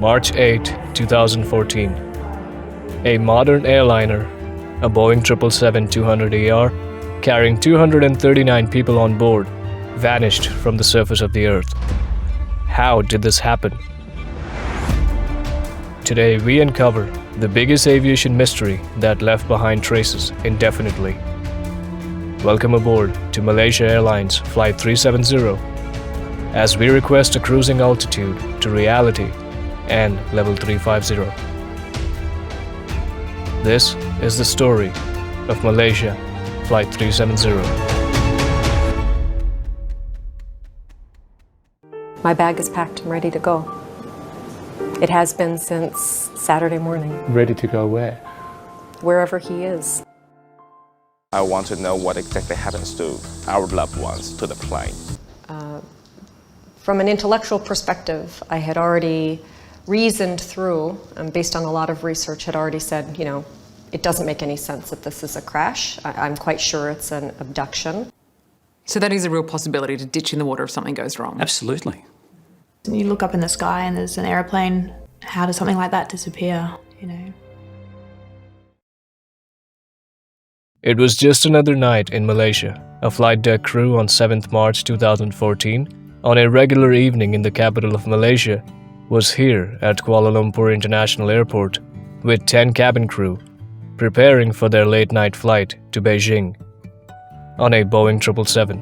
March 8, 2014. A modern airliner, a Boeing 777-200ER, carrying 239 people on board, vanished from the surface of the Earth. How did this happen? Today we uncover the biggest aviation mystery that left behind traces indefinitely. Welcome aboard to Malaysia Airlines Flight 370 as we request a cruising altitude to reality and level 350. This is the story of Malaysia Flight 370. My bag is packed and ready to go. It has been since Saturday morning. Ready to go where? Wherever he is. I want to know what exactly happens to our loved ones, to the plane. From an intellectual perspective, I had already reasoned through, and based on a lot of research, had already said, it doesn't make any sense that this is a crash. I'm quite sure it's an abduction. So that is a real possibility to ditch in the water if something goes wrong? Absolutely. You look up in the sky and there's an aeroplane. How does something like that disappear, It was just another night in Malaysia. A flight deck crew on 7th March 2014, on a regular evening in the capital of Malaysia, was here at Kuala Lumpur International Airport with 10 cabin crew, preparing for their late-night flight to Beijing on a Boeing 777.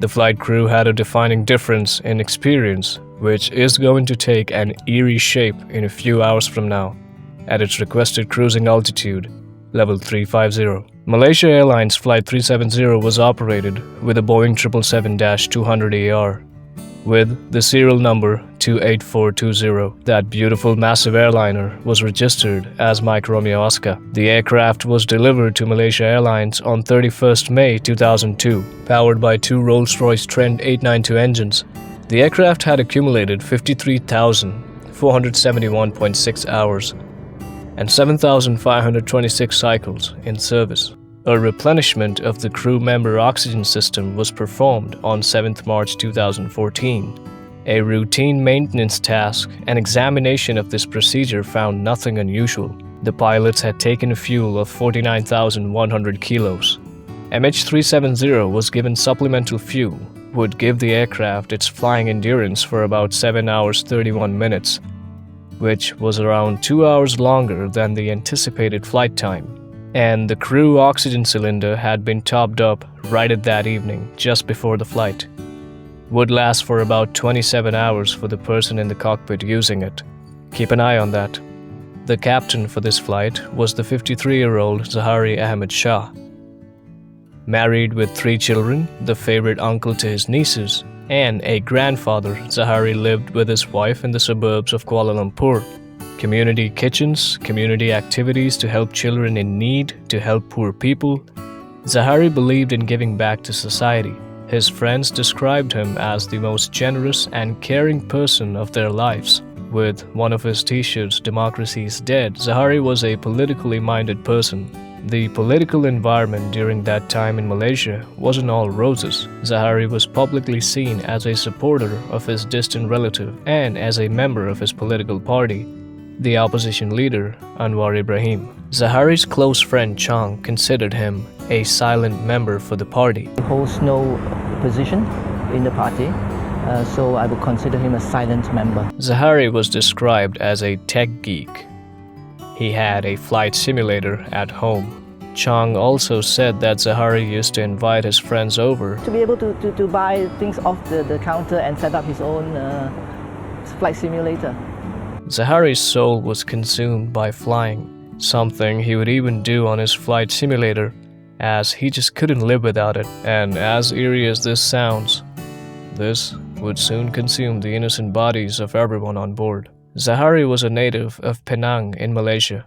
The flight crew had a defining difference in experience, which is going to take an eerie shape in a few hours from now at its requested cruising altitude, level 350. Malaysia Airlines Flight 370 was operated with a Boeing 777-200ER with the serial number 28420. That beautiful massive airliner was registered as Mike Romeo Oscar. The aircraft was delivered to Malaysia Airlines on 31st May 2002, powered by two Rolls-Royce Trent 892 engines. The aircraft had accumulated 53,471.6 hours and 7,526 cycles in service. A replenishment of the crew member oxygen system was performed on 7th March 2014. A routine maintenance task and examination of this procedure found nothing unusual. The pilots had taken a fuel of 49,100 kilos. MH370 was given supplemental fuel, would give the aircraft its flying endurance for about 7 hours 31 minutes, which was around 2 hours longer than the anticipated flight time. And the crew oxygen cylinder had been topped up right at that evening, just before the flight. Would last for about 27 hours for the person in the cockpit using it. Keep an eye on that. The captain for this flight was the 53-year-old Zaharie Ahmad Shah. Married with 3 children, the favorite uncle to his nieces, and a grandfather, Zaharie lived with his wife in the suburbs of Kuala Lumpur. Community kitchens, community activities to help children in need, to help poor people. Zaharie believed in giving back to society. His friends described him as the most generous and caring person of their lives. With one of his t-shirts, "Democracy is Dead," Zaharie was a politically minded person. The political environment during that time in Malaysia wasn't all roses. Zaharie was publicly seen as a supporter of his distant relative and as a member of his political party, the opposition leader, Anwar Ibrahim. Zaharie's close friend Chang considered him a silent member for the party. He holds no position in the party, so I would consider him a silent member. Zaharie was described as a tech geek. He had a flight simulator at home. Chang also said that Zaharie used to invite his friends over to be able to buy things off the counter and set up his own flight simulator. Zaharie's soul was consumed by flying, something he would even do on his flight simulator, as he just couldn't live without it. And as eerie as this sounds, this would soon consume the innocent bodies of everyone on board. Zaharie was a native of Penang in Malaysia.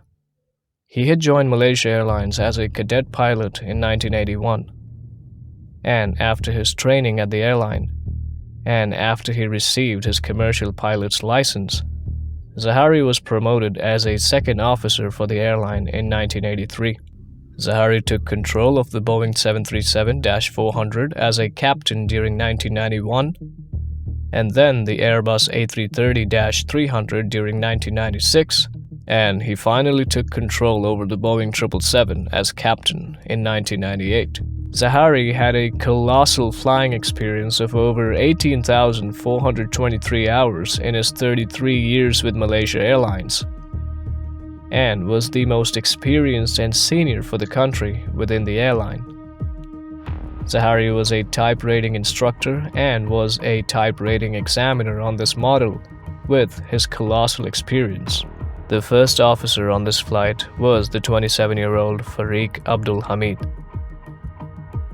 He had joined Malaysia Airlines as a cadet pilot in 1981. And after his training at the airline, and after he received his commercial pilot's license, Zaharie was promoted as a second officer for the airline in 1983. Zaharie took control of the Boeing 737-400 as a captain during 1991 and then the Airbus A330-300 during 1996, and he finally took control over the Boeing 777 as captain in 1998. Zaharie had a colossal flying experience of over 18,423 hours in his 33 years with Malaysia Airlines, and was the most experienced and senior for the country within the airline. Zaharie was a type rating instructor and was a type rating examiner on this model with his colossal experience. The first officer on this flight was the 27-year-old Fariq Abdul Hamid.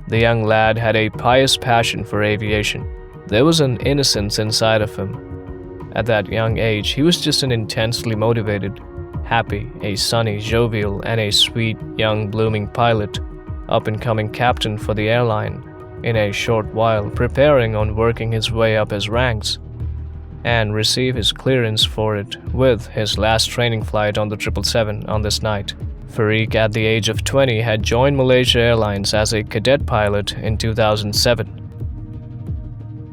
The young lad had a pious passion for aviation. There was an innocence inside of him. At that young age, he was just an intensely motivated, happy, a sunny, jovial, and a sweet, young, blooming pilot, up-and-coming captain for the airline, in a short while preparing on working his way up his ranks, and receive his clearance for it with his last training flight on the 777 on this night. Fariq, at the age of 20, had joined Malaysia Airlines as a cadet pilot in 2007.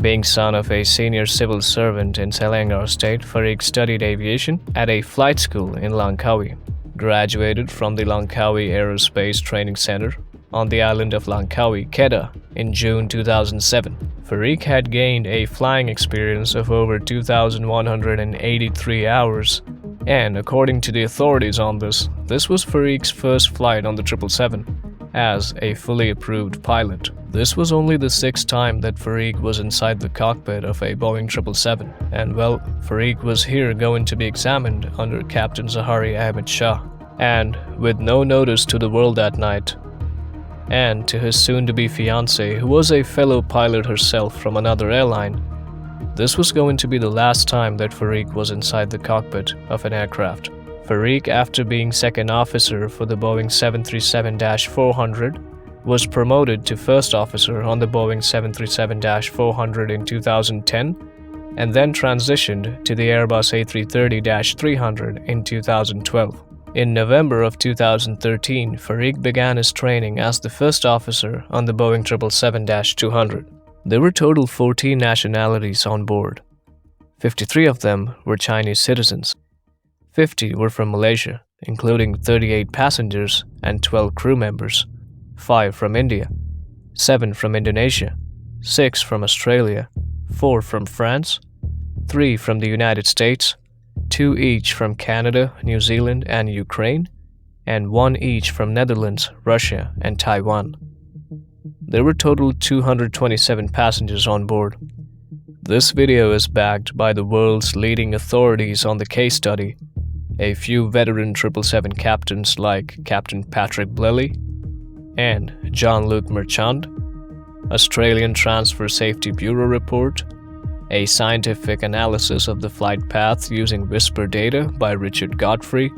Being son of a senior civil servant in Selangor State, Fariq studied aviation at a flight school in Langkawi, graduated from the Langkawi Aerospace Training Center on the island of Langkawi, Kedah, in June 2007. Fariq had gained a flying experience of over 2,183 hours, and according to the authorities on this was Fariq's first flight on the 777 as a fully approved pilot. This was only the 6th time that Fariq was inside the cockpit of a Boeing 777, and well, Fariq was here going to be examined under Captain Zaharie Ahmad Shah, and with no notice to the world that night, and to his soon-to-be fiancée, who was a fellow pilot herself from another airline. This was going to be the last time that Fariq was inside the cockpit of an aircraft. Fariq, after being second officer for the Boeing 737-400, was promoted to first officer on the Boeing 737-400 in 2010, and then transitioned to the Airbus A330-300 in 2012. In November of 2013, Fariq began his training as the first officer on the Boeing 777-200. There were total 14 nationalities on board. 53 of them were Chinese citizens. 50 were from Malaysia, including 38 passengers and 12 crew members, 5 from India, 7 from Indonesia, 6 from Australia, 4 from France, 3 from the United States, 2 each from Canada, New Zealand, and Ukraine, and 1 each from Netherlands, Russia, and Taiwan. There were total 227 passengers on board. This video is backed by the world's leading authorities on the case study, a few veteran 777 captains like Captain Patrick Blelly and Jean-Luc Marchand, Australian Transfer Safety Bureau report, a scientific analysis of the flight path using whisper data by Richard Godfrey,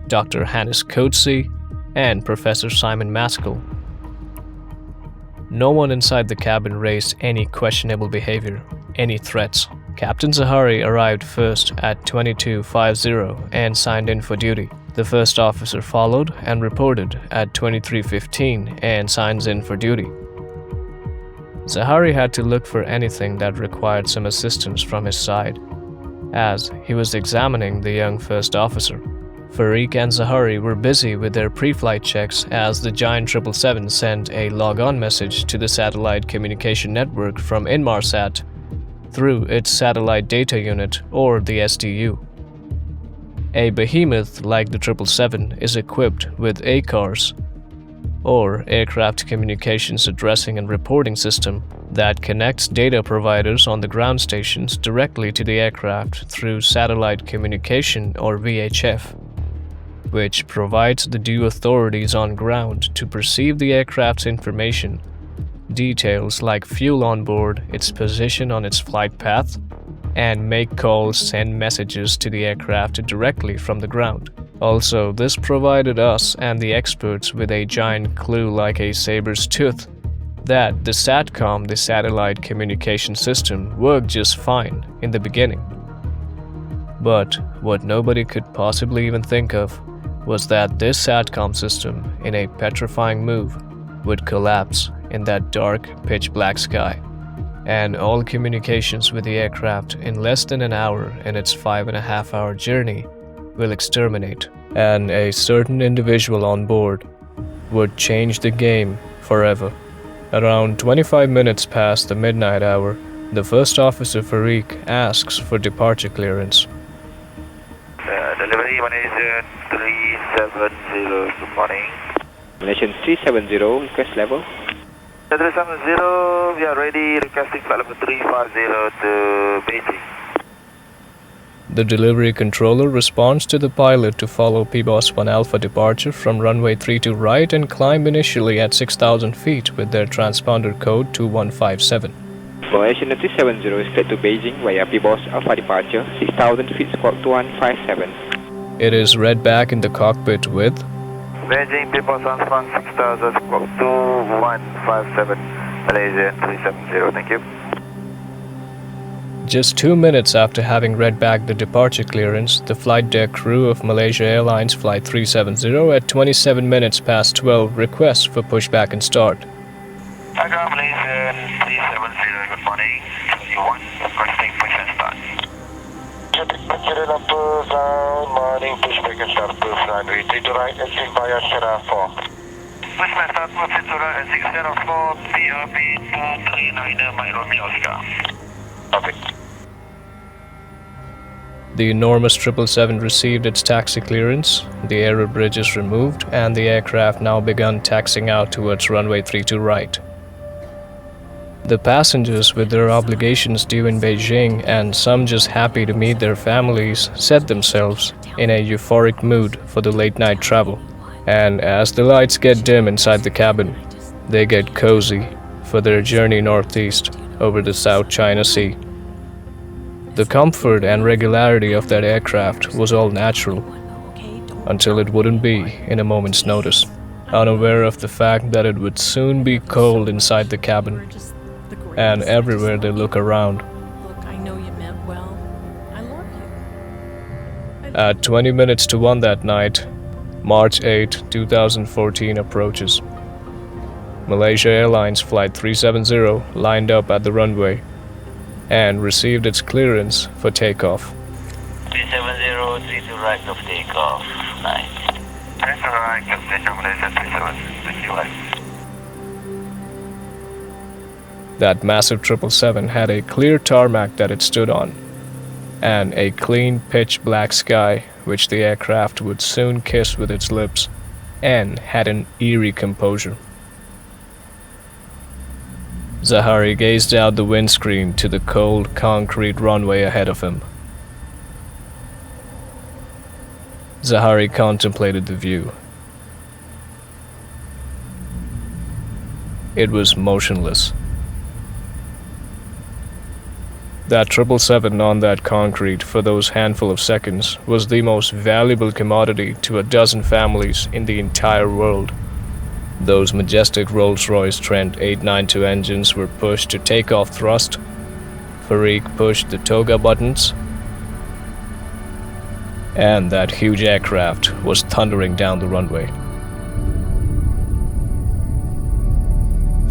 Dr. Hannes Coetzee, and Professor Simon Maskell. No one inside the cabin raised any questionable behavior, any threats. Captain Zaharie arrived first at 22:50 and signed in for duty. The first officer followed and reported at 23:15 and signs in for duty. Zaharie had to look for anything that required some assistance from his side, as he was examining the young first officer. Fariq and Zaharie were busy with their pre-flight checks as the giant 777 sent a log-on message to the satellite communication network from Inmarsat through its Satellite Data Unit, or the SDU. A behemoth like the 777 is equipped with ACARS, or Aircraft Communications Addressing and Reporting System, that connects data providers on the ground stations directly to the aircraft through satellite communication, or VHF, which provides the due authorities on ground to perceive the aircraft's information, details like fuel on board, its position on its flight path, and make calls, send messages to the aircraft directly from the ground. Also, this provided us and the experts with a giant clue like a saber's tooth that the SATCOM, the satellite communication system, worked just fine in the beginning. But what nobody could possibly even think of was that this SATCOM system, in a petrifying move, would collapse in that dark, pitch-black sky, and all communications with the aircraft in less than an hour in its 5.5-hour journey will exterminate, and a certain individual on board would change the game forever. Around 25 minutes past the midnight hour, the first officer Fariq asks for departure clearance. Delivery Malaysian 370, good morning. Malaysian 370, request level. 370, we are ready, requesting flight level 350 to Beijing. The delivery controller responds to the pilot to follow PBOS 1 Alpha departure from runway 32 right and climb initially at 6,000 feet with their transponder code 2157. Malaysian 370 is cleared to Beijing via PBOS Alpha departure, 6,000 feet, squawk 2157. It is read back in the cockpit with Beijing, PBOS Alpha 6000, squawk 2157, Malaysian 370, thank you. Just 2 minutes after having read back the departure clearance, the flight deck crew of Malaysia Airlines Flight 370 at 27 minutes past 12 requests for pushback and start. Takeoff Malaysian 370, good morning. 21, requesting push and start. Kuala Lumpur, good morning, pushback and start, push runway 3 to right, exit via Sierra 4. Push and start, push to right, exit Sierra 4, PRB 239 Mike Romeo Oscar. Copy. The enormous 777 received its taxi clearance, the error bridge is removed, and the aircraft now begun taxiing out towards runway 32 right. The passengers, with their obligations due in Beijing and some just happy to meet their families, set themselves in a euphoric mood for the late-night travel. And as the lights get dim inside the cabin, they get cozy for their journey northeast over the South China Sea. The comfort and regularity of that aircraft was all natural, until it wouldn't be in a moment's notice, unaware of the fact that it would soon be cold inside the cabin, and everywhere they look around. At 20 minutes to 1 that night, March 8, 2014 approaches. Malaysia Airlines Flight 370 lined up at the runway and received its clearance for takeoff. 370, 3 to right of takeoff. Nice. 3 to right, Captain Malaysia 370, thank you. That massive 777 had a clear tarmac that it stood on, and a clean pitch black sky which the aircraft would soon kiss with its lips, and had an eerie composure. Zaharie gazed out the windscreen to the cold concrete runway ahead of him. Zaharie contemplated the view. It was motionless. That 777 on that concrete for those handful of seconds was the most valuable commodity to a dozen families in the entire world. Those majestic Rolls-Royce Trent 892 engines were pushed to takeoff thrust. Fariq pushed the toga buttons, and that huge aircraft was thundering down the runway.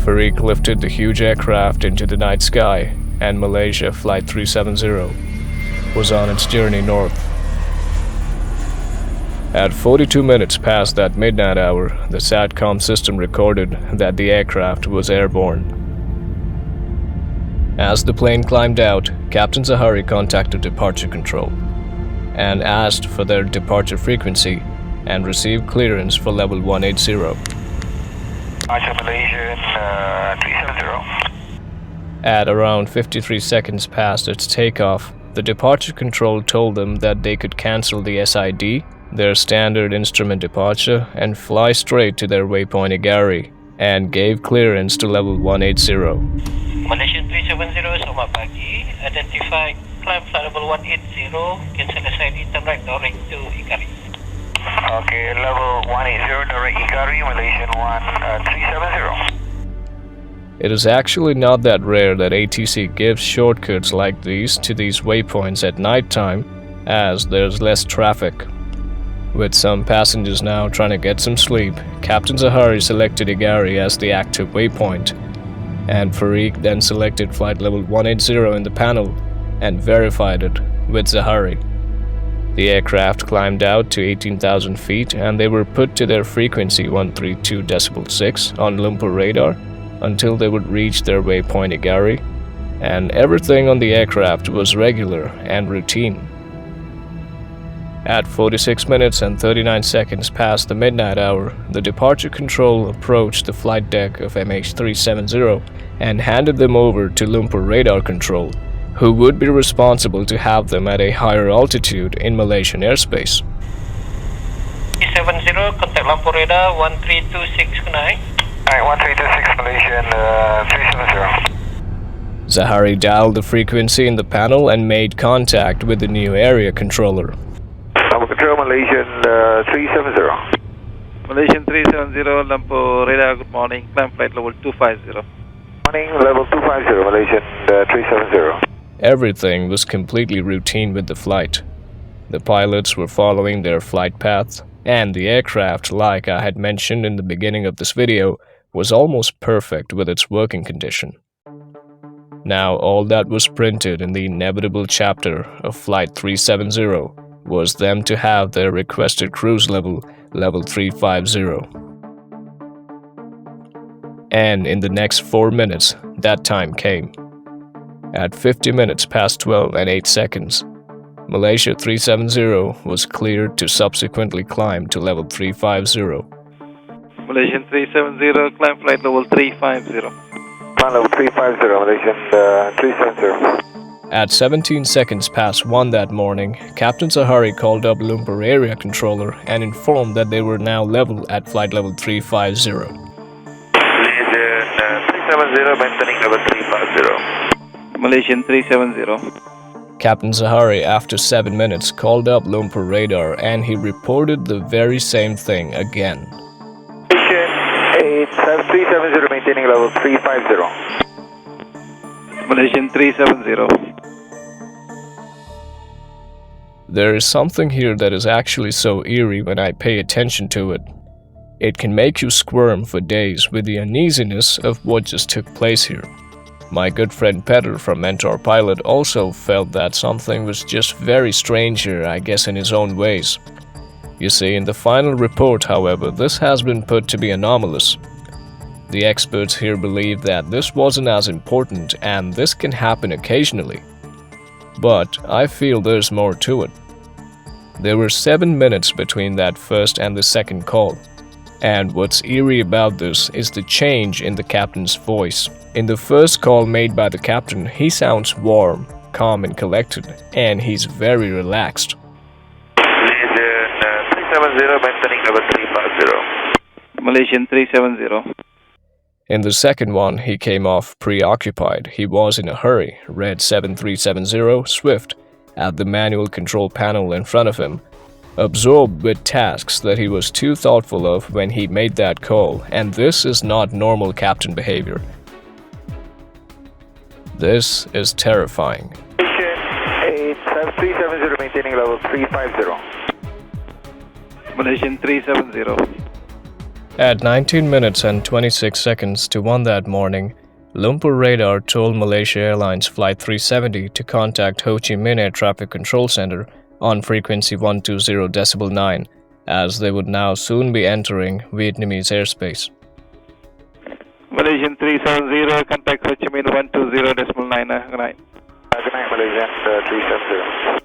Fariq lifted the huge aircraft into the night sky, and Malaysia Flight 370 was on its journey north. At 42 minutes past that midnight hour, the SATCOM system recorded that the aircraft was airborne. As the plane climbed out, Captain Zaharie contacted departure control and asked for their departure frequency and received clearance for level 180. Malaysian 370. At around 53 seconds past its takeoff, the departure control told them that they could cancel the SID, their standard instrument departure, and fly straight to their waypoint Zaharie, and gave clearance to level 180. Malaysian 370, selamat pagi. Identified, climb flight level 180, cancel SID, turn right direct to Zaharie. Okay, level 180, direct Zaharie, Malaysian 370. It is actually not that rare that ATC gives shortcuts like these to these waypoints at night time, as there's less traffic. With some passengers now trying to get some sleep, Captain Zaharie selected Zaharie as the active waypoint and Fariq then selected flight level 180 in the panel and verified it with Zaharie. The aircraft climbed out to 18,000 feet and they were put to their frequency 132.6 on Lumpur radar until they would reach their waypoint Igari, and everything on the aircraft was regular and routine. At 46 minutes and 39 seconds past the midnight hour, the departure control approached the flight deck of MH370 and handed them over to Lumpur radar control, who would be responsible to have them at a higher altitude in Malaysian airspace. 370, contact Lumpur radar 13269. Alright, 1326 Malaysian 370. Zaharie dialed the frequency in the panel and made contact with the new area controller. Number control Malaysian 370. Malaysian 370, Lumpur radar, good morning. Climb flight level 250. Morning, level 250, Malaysian 370. Everything was completely routine with the flight. The pilots were following their flight path, and the aircraft, like I had mentioned in the beginning of this video, was almost perfect with its working condition. Now all that was printed in the inevitable chapter of Flight 370 was them to have their requested cruise level, level 350. And in the next 4 minutes, that time came. At 50 minutes past 12 and 8 seconds, Malaysia 370 was cleared to subsequently climb to level 350. Malaysian 370, climb flight level 350. Climb level 350, Malaysian 370. At 17 seconds past 1 that morning, Captain Zaharie called up Lumpur area controller and informed that they were now level at flight level 350. Malaysian 370, maintaining level 350. Malaysian 370. Captain Zaharie, after 7 minutes, called up Lumpur radar and he reported the very same thing again. Malaysian 370, maintaining level 350. Malaysian 370. There is something here that is actually so eerie when I pay attention to it. It can make you squirm for days with the uneasiness of what just took place here. My good friend Peter from Mentor Pilot also felt that something was just very strange here, I guess in his own ways. You see, in the final report, however, this has been put to be anomalous. The experts here believe that this wasn't as important and this can happen occasionally. But I feel there's more to it. There were 7 minutes between that first and the second call. And what's eerie about this is the change in the captain's voice. In the first call made by the captain, he sounds warm, calm and collected, and he's very relaxed. Malaysian 370, maintaining level 350. Malaysian 370. In the second one, he came off preoccupied. He was in a hurry, read 7370 Swift at the manual control panel in front of him, absorbed with tasks that he was too thoughtful of when he made that call, and this is not normal captain behavior. This is terrifying. Malaysian 370, maintaining level 350. Malaysian 370. At 19 minutes and 26 seconds to 1 that morning, Lumpur radar told Malaysia Airlines Flight 370 to contact Ho Chi Minh Air Traffic Control Center on frequency 120.9, as they would now soon be entering Vietnamese airspace. Malaysian 370, contact Ho Chi Minh 120.9. Good night. Good night, Malaysian 370.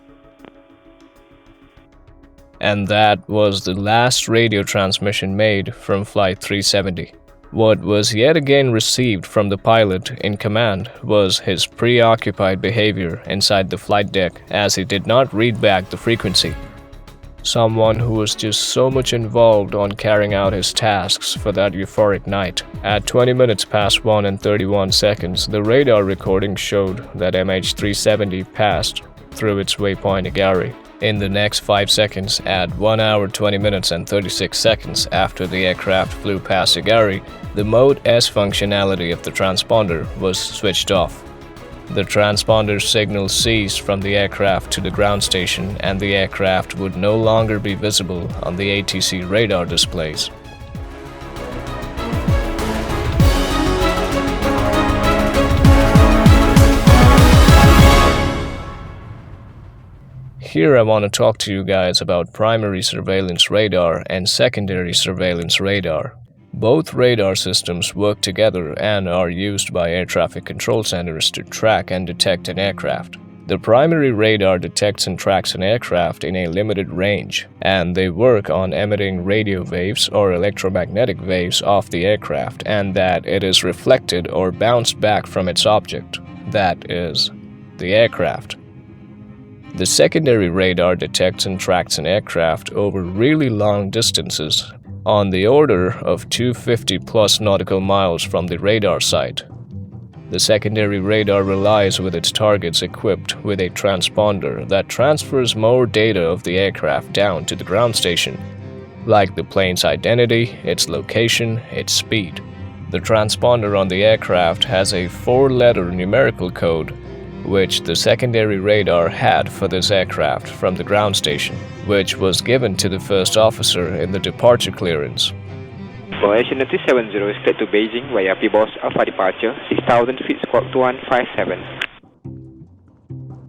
And that was the last radio transmission made from Flight 370. What was yet again received from the pilot in command was his preoccupied behavior inside the flight deck as he did not read back the frequency. Someone who was just so much involved on carrying out his tasks for that euphoric night. At 20 minutes past 1 and 31 seconds, the radar recording showed that MH370 passed through its waypoint Igari. In the next 5 seconds, at 1 hour 20 minutes and 36 seconds after the aircraft flew past Igari, the Mode S functionality of the transponder was switched off. The transponder signal ceased from the aircraft to the ground station, and the aircraft would no longer be visible on the ATC radar displays. here I want to talk to you guys about primary surveillance radar and secondary surveillance radar. Both radar systems work together and are used by air traffic control centers to track and detect an aircraft. The primary radar detects and tracks an aircraft in a limited range, and they work on emitting radio waves or electromagnetic waves off the aircraft, and that it is reflected or bounced back from its object, that is, the aircraft. The secondary radar detects and tracks an aircraft over really long distances, on the order of 250 plus nautical miles from the radar site. The secondary radar relies with its targets equipped with a transponder that transfers more data of the aircraft down to the ground station, like the plane's identity, its location, its speed. The transponder on the aircraft has a 4-letter numerical code, which the secondary radar had for this aircraft from the ground station, which was given to the first officer in the departure clearance. Malaysia 370 is straight to Beijing via P-Boss Alpha departure, 6,000 feet, squawk 2157.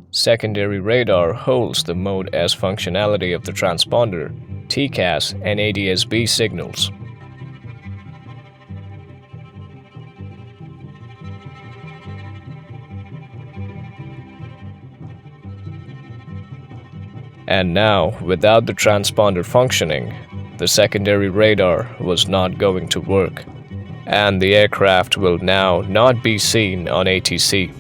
Secondary radar holds the Mode S functionality of the transponder, TCAS, and ATSB signals. And now, without the transponder functioning, the secondary radar was not going to work, and the aircraft will now not be seen on ATC.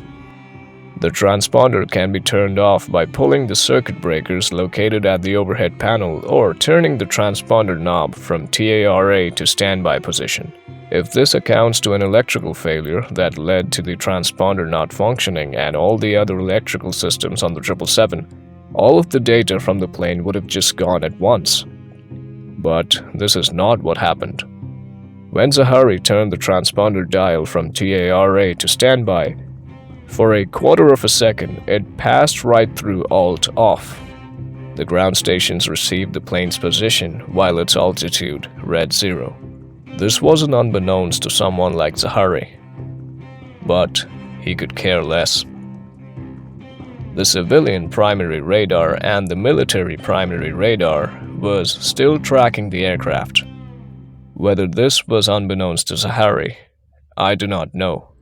The transponder can be turned off by pulling the circuit breakers located at the overhead panel or turning the transponder knob from TARA to standby position. If this accounts to an electrical failure that led to the transponder not functioning and all the other electrical systems on the 777, all of the data from the plane would have just gone at once. But this is not what happened. When Zaharie turned the transponder dial from TARA to standby, for a quarter of a second it passed right through Alt off. The ground stations received the plane's position while its altitude read 0. This wasn't unbeknownst to someone like Zaharie, but he could care less. The civilian primary radar and the military primary radar was still tracking the aircraft. Whether this was unbeknownst to Zaharie, I do not know.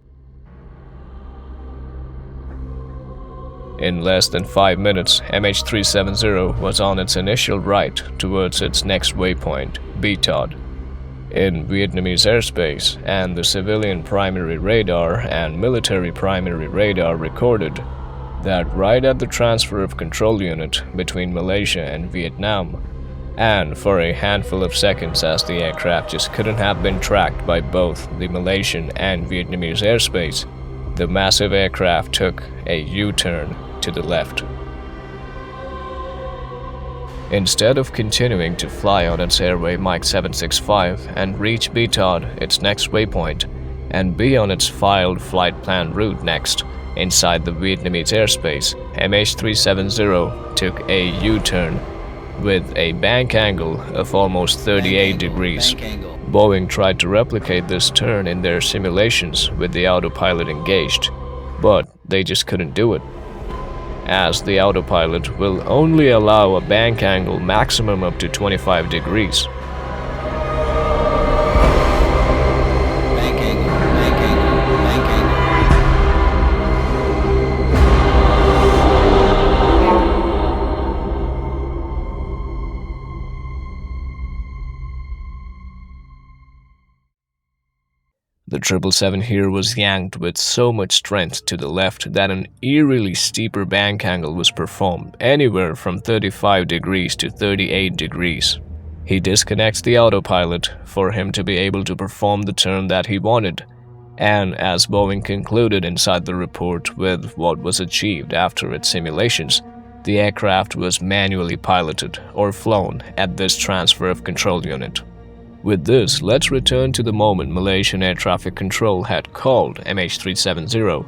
In less than 5 minutes, MH370 was on its initial right towards its next waypoint, BTOD, in Vietnamese airspace, and the civilian primary radar and military primary radar recorded that right at the transfer of control unit between Malaysia and Vietnam, and for a handful of seconds as the aircraft just couldn't have been tracked by both the Malaysian and Vietnamese airspace, the massive aircraft took a U-turn to the left. Instead of continuing to fly on its airway Mike 765 and reach BTOD, its next waypoint, and be on its filed flight plan route next, inside the Vietnamese airspace, MH370 took a U-turn with a bank angle of almost 38 degrees. Boeing tried to replicate this turn in their simulations with the autopilot engaged, but they just couldn't do it, as the autopilot will only allow a bank angle maximum up to 25 degrees. The 777 here was yanked with so much strength to the left that an eerily steeper bank angle was performed, anywhere from 35 degrees to 38 degrees. He disconnects the autopilot for him to be able to perform the turn that he wanted, and as Boeing concluded inside the report with what was achieved after its simulations, the aircraft was manually piloted or flown at this transfer of control unit. With this, let's return to the moment Malaysian Air Traffic Control had called MH370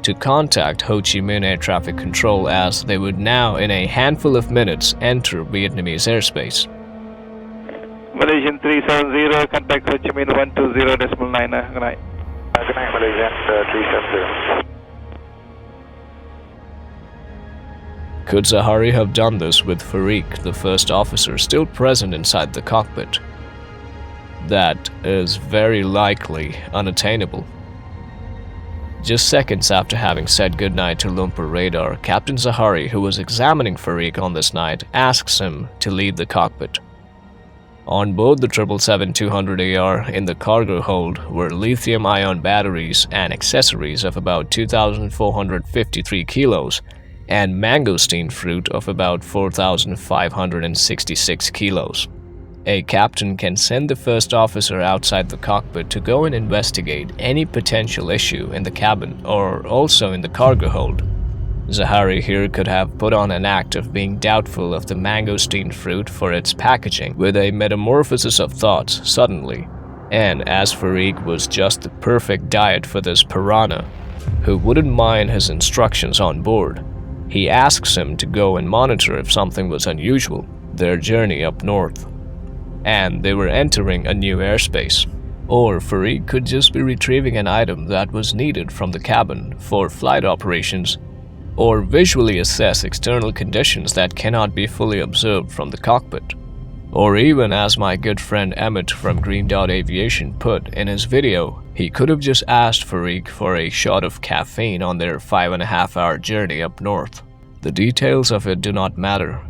to contact Ho Chi Minh Air Traffic Control, as they would now in a handful of minutes enter Vietnamese airspace. Malaysian 370, contact Ho Chi Minh 120.9. Good night. Good night, Malaysian 370. Could Zaharie have done this with Fariq, the first officer, still present inside the cockpit? That is very likely unattainable. Just seconds after having said goodnight to Lumpur radar, Captain Zaharie, who was examining Fariq on this night, asks him to leave the cockpit. On board the 777-200AR in the cargo hold were lithium-ion batteries and accessories of about 2,453 kilos and mangosteen fruit of about 4,566 kilos. A captain can send the first officer outside the cockpit to go and investigate any potential issue in the cabin or also in the cargo hold. Zaharie here could have put on an act of being doubtful of the mangosteen fruit for its packaging with a metamorphosis of thoughts suddenly, and as Fariq was just the perfect diet for this piranha, who wouldn't mind his instructions on board, he asks him to go and monitor if something was unusual, their journey up north. And they were entering a new airspace. Or Fariq could just be retrieving an item that was needed from the cabin for flight operations, or visually assess external conditions that cannot be fully observed from the cockpit. Or even, as my good friend Hamid from Green Dot Aviation put in his video, he could have just asked Fariq for a shot of caffeine on their 5.5-hour journey up north. The details of it do not matter.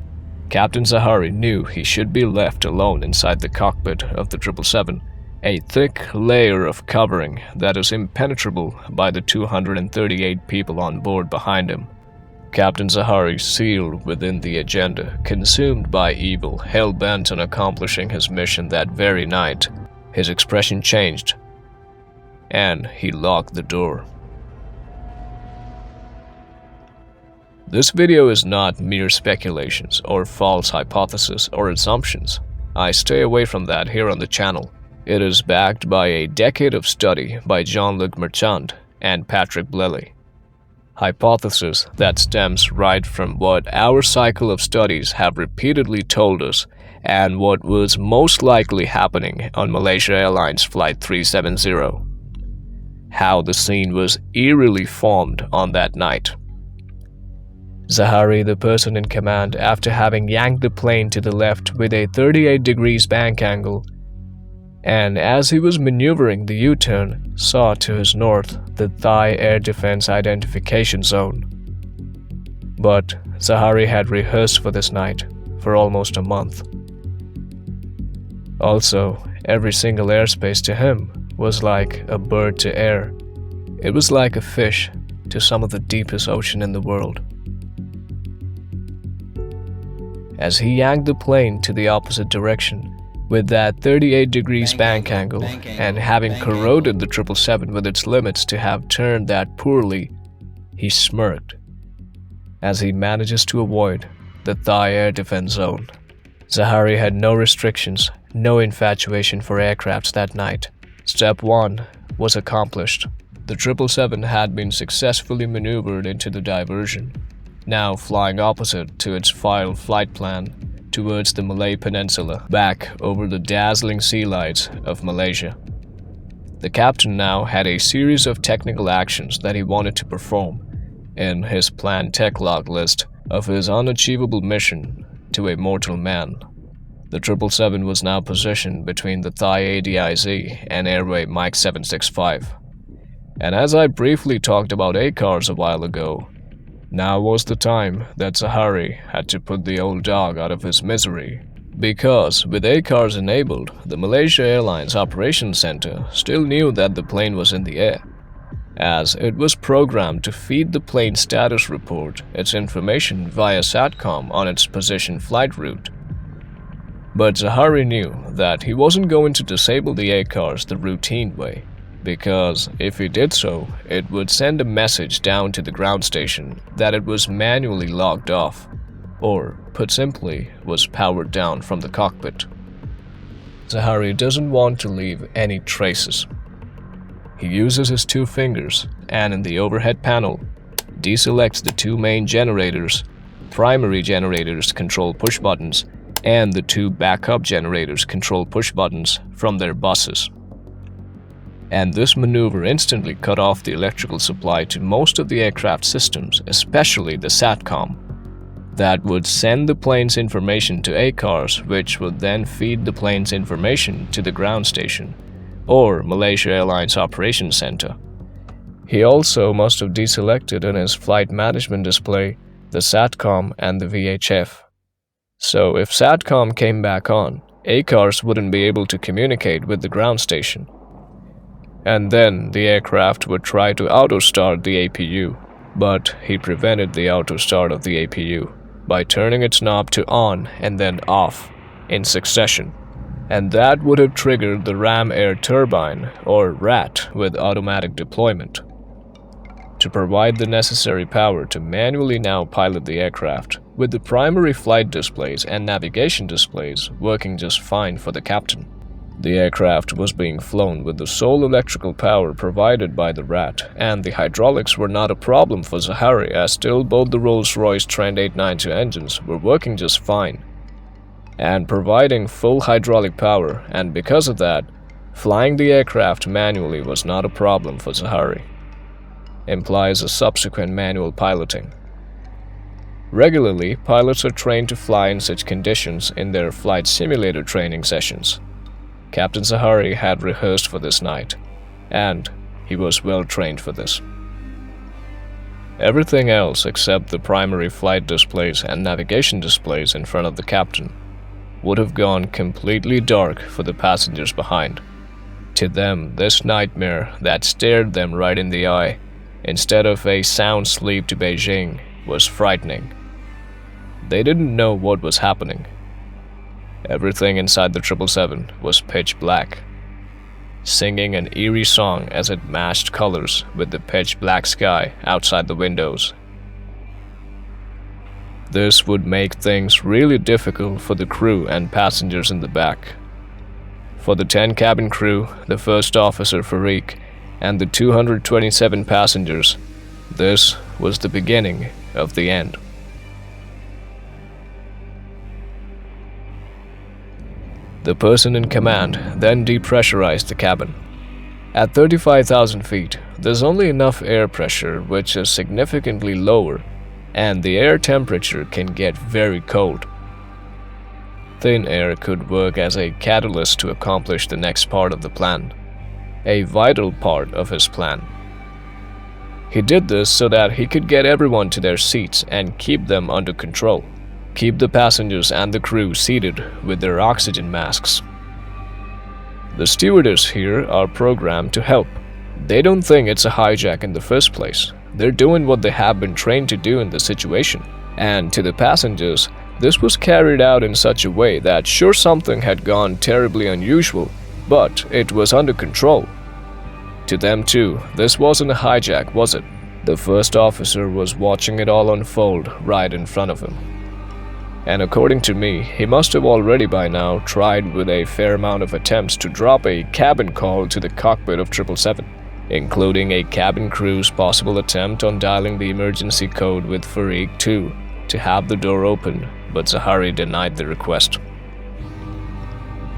Captain Zaharie knew he should be left alone inside the cockpit of the 777, a thick layer of covering that is impenetrable by the 238 people on board behind him. Captain Zaharie sealed within the agenda, consumed by evil, hell-bent on accomplishing his mission that very night. His expression changed, and he locked the door. This video is not mere speculations or false hypotheses or assumptions. I stay away from that here on the channel. It is backed by a decade of study by Jean-Luc Marchand and Patrick Blely. Hypothesis that stems right from what our cycle of studies have repeatedly told us and what was most likely happening on Malaysia Airlines Flight 370. How the scene was eerily formed on that night. Zaharie, the person in command, after having yanked the plane to the left with a 38 degrees bank angle, and as he was maneuvering the U-turn, saw to his north the Thai Air Defense Identification Zone. But Zaharie had rehearsed for this night for almost a month. Also, every single airspace to him was like a bird to air. It was like a fish to some of the deepest ocean in the world. As he yanked the plane to the opposite direction, with that 38 degrees bank angle, and having corroded the 777 with its limits to have turned that poorly, he smirked as he manages to avoid the Thai Air Defense Zone. Zaharie had no restrictions, no infatuation for aircrafts that night. Step 1 was accomplished. The 777 had been successfully maneuvered into the diversion, now flying opposite to its final flight plan towards the Malay Peninsula, back over the dazzling sea lights of Malaysia. The captain now had a series of technical actions that he wanted to perform in his planned tech log list of his unachievable mission to a mortal man. The 777 was now positioned between the Thai ADIZ and Airway Mike 765. And as I briefly talked about ACARs a while ago, now was the time that Zaharie had to put the old dog out of his misery. Because with ACARs enabled, the Malaysia Airlines Operations Center still knew that the plane was in the air, as it was programmed to feed the plane status report its information via SATCOM on its position flight route. But Zaharie knew that he wasn't going to disable the ACARs the routine way, because if he did so, it would send a message down to the ground station that it was manually logged off, or, put simply, was powered down from the cockpit. Zaharie doesn't want to leave any traces. He uses his 2 fingers and in the overhead panel, deselects the 2 main generators, primary generators control push buttons, and the 2 backup generators control push buttons from their buses. And this maneuver instantly cut off the electrical supply to most of the aircraft systems, especially the SATCOM. that would send the plane's information to ACARS, which would then feed the plane's information to the ground station, or Malaysia Airlines Operations Center. He also must have deselected in his flight management display the SATCOM and the VHF. So if SATCOM came back on, ACARS wouldn't be able to communicate with the ground station. And then the aircraft would try to auto-start the APU, but he prevented the auto-start of the APU by turning its knob to on and then off in succession. And that would have triggered the ram air turbine, or RAT, with automatic deployment, to provide the necessary power to manually now pilot the aircraft, with the primary flight displays and navigation displays working just fine for the captain. The aircraft was being flown with the sole electrical power provided by the RAT, and the hydraulics were not a problem for Zaharie, as still both the Rolls-Royce Trent 892 engines were working just fine and providing full hydraulic power, and because of that, flying the aircraft manually was not a problem for Zaharie. Implies a subsequent manual piloting. Regularly, pilots are trained to fly in such conditions in their flight simulator training sessions. Captain Zaharie had rehearsed for this night, and he was well trained for this. Everything else except the primary flight displays and navigation displays in front of the captain would have gone completely dark for the passengers behind. To them, this nightmare that stared them right in the eye, instead of a sound sleep to Beijing, was frightening. They didn't know what was happening. Everything inside the 777 was pitch black, singing an eerie song as it matched colors with the pitch black sky outside the windows. This would make things really difficult for the crew and passengers in the back. For the 10 cabin crew, the first officer Fariq, and the 227 passengers, this was the beginning of the end. The person in command then depressurized the cabin. At 35,000 feet, there's only enough air pressure, which is significantly lower, and the air temperature can get very cold. Thin air could work as a catalyst to accomplish the next part of the plan, a vital part of his plan. He did this so that he could get everyone to their seats and keep them under control. Keep the passengers and the crew seated with their oxygen masks. The stewardess here are programmed to help. They don't think it's a hijack in the first place. They're doing what they have been trained to do in the situation. And to the passengers, this was carried out in such a way that sure, something had gone terribly unusual, but it was under control. To them too, this wasn't a hijack, was it? The first officer was watching it all unfold right in front of him. And according to me, he must have already by now tried with a fair amount of attempts to drop a cabin call to the cockpit of 777, including a cabin crew's possible attempt on dialing the emergency code with Fariq too, to have the door open, but Zaharie denied the request.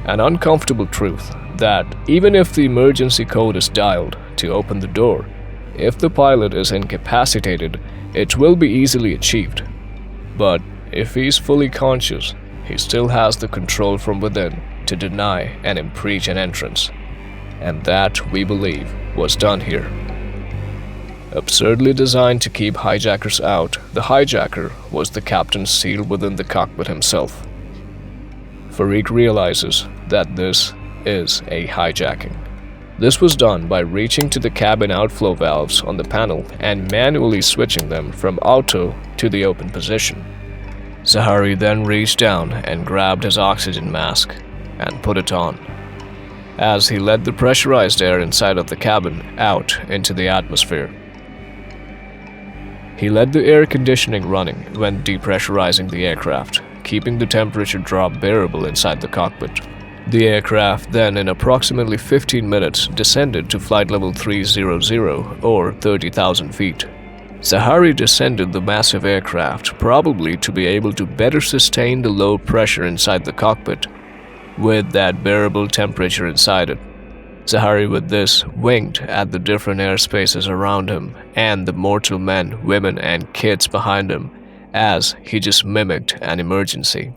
An uncomfortable truth that even if the emergency code is dialed to open the door, if the pilot is incapacitated, it will be easily achieved. But if he's fully conscious, he still has the control from within to deny and impeach an entrance. And that, we believe, was done here. Absurdly designed to keep hijackers out, the hijacker was the captain sealed within the cockpit himself. Fariq realizes that this is a hijacking. This was done by reaching to the cabin outflow valves on the panel and manually switching them from auto to the open position. Zaharie then reached down and grabbed his oxygen mask and put it on, as he let the pressurized air inside of the cabin out into the atmosphere. He let the air conditioning running when depressurizing the aircraft, keeping the temperature drop bearable inside the cockpit. The aircraft then, in approximately 15 minutes, descended to flight level 300, or 30,000 feet. Zaharie descended the massive aircraft, probably to be able to better sustain the low pressure inside the cockpit, with that bearable temperature inside it. Zaharie with this winked at the different airspaces around him and the mortal men, women and kids behind him, as he just mimicked an emergency.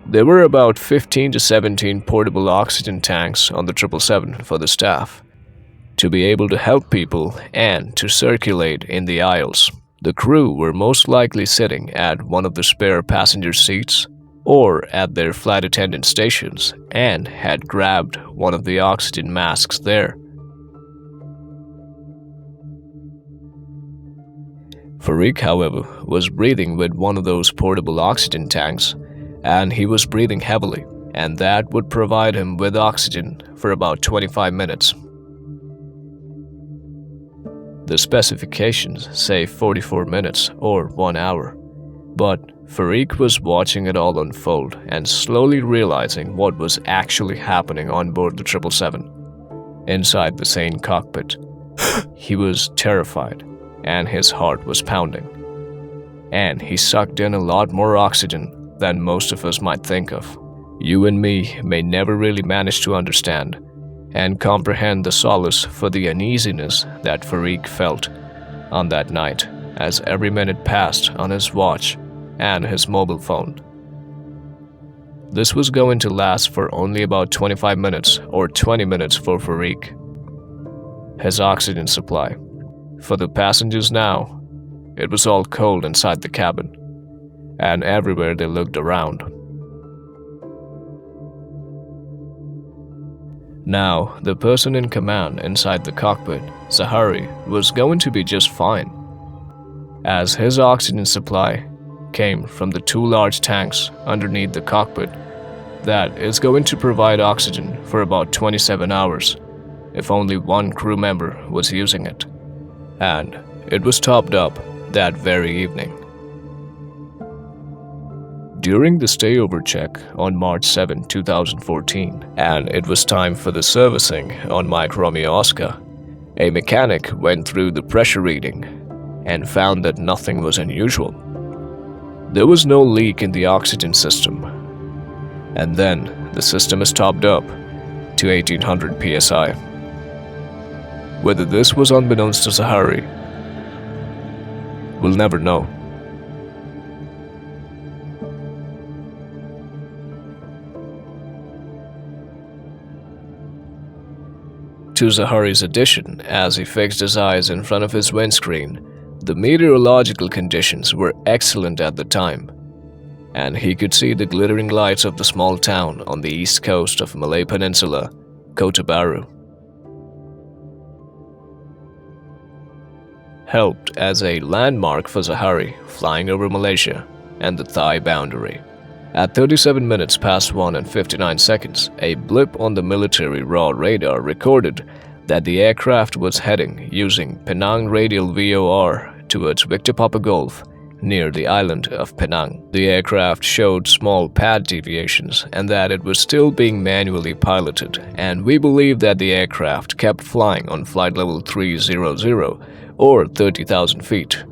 There were about 15 to 17 portable oxygen tanks on the 777 for the staff, to be able to help people and to circulate in the aisles. The crew were most likely sitting at one of the spare passenger seats or at their flight attendant stations and had grabbed one of the oxygen masks there. Fariq, however, was breathing with one of those portable oxygen tanks, and he was breathing heavily, and that would provide him with oxygen for about 25 minutes. The specifications say 44 minutes or 1 hour, but Fariq was watching it all unfold and slowly realizing what was actually happening on board the 777. Inside the sane cockpit, he was terrified and his heart was pounding. And he sucked in a lot more oxygen than most of us might think of. You and me may never really manage to understand and comprehend the solace for the uneasiness that Fariq felt on that night as every minute passed on his watch and his mobile phone. This was going to last for only about 25 minutes or 20 minutes for Fariq. His oxygen supply. For the passengers now, it was all cold inside the cabin, and everywhere they looked around. Now, the person in command inside the cockpit, Zaharie, was going to be just fine, as his oxygen supply came from the 2 large tanks underneath the cockpit that is going to provide oxygen for about 27 hours if only one crew member was using it. And it was topped up that very evening. During the stayover check on March 7, 2014, and it was time for the servicing on Mike Romeo Oscar, a mechanic went through the pressure reading and found that nothing was unusual. There was no leak in the oxygen system, and then the system is topped up to 1800 psi. Whether this was unbeknownst to Zaharie, we'll never know. To Zaharie's addition, as he fixed his eyes in front of his windscreen, the meteorological conditions were excellent at the time, and he could see the glittering lights of the small town on the east coast of Malay Peninsula, Kota Baru. Helped as a landmark for Zaharie flying over Malaysia and the Thai boundary. At 37 minutes past 1 and 59 seconds, a blip on the military raw radar recorded that the aircraft was heading using Penang radial VOR towards Victor Papa Golf near the island of Penang. The aircraft showed small pad deviations and that it was still being manually piloted, and we believe that the aircraft kept flying on flight level 300 or 30,000 feet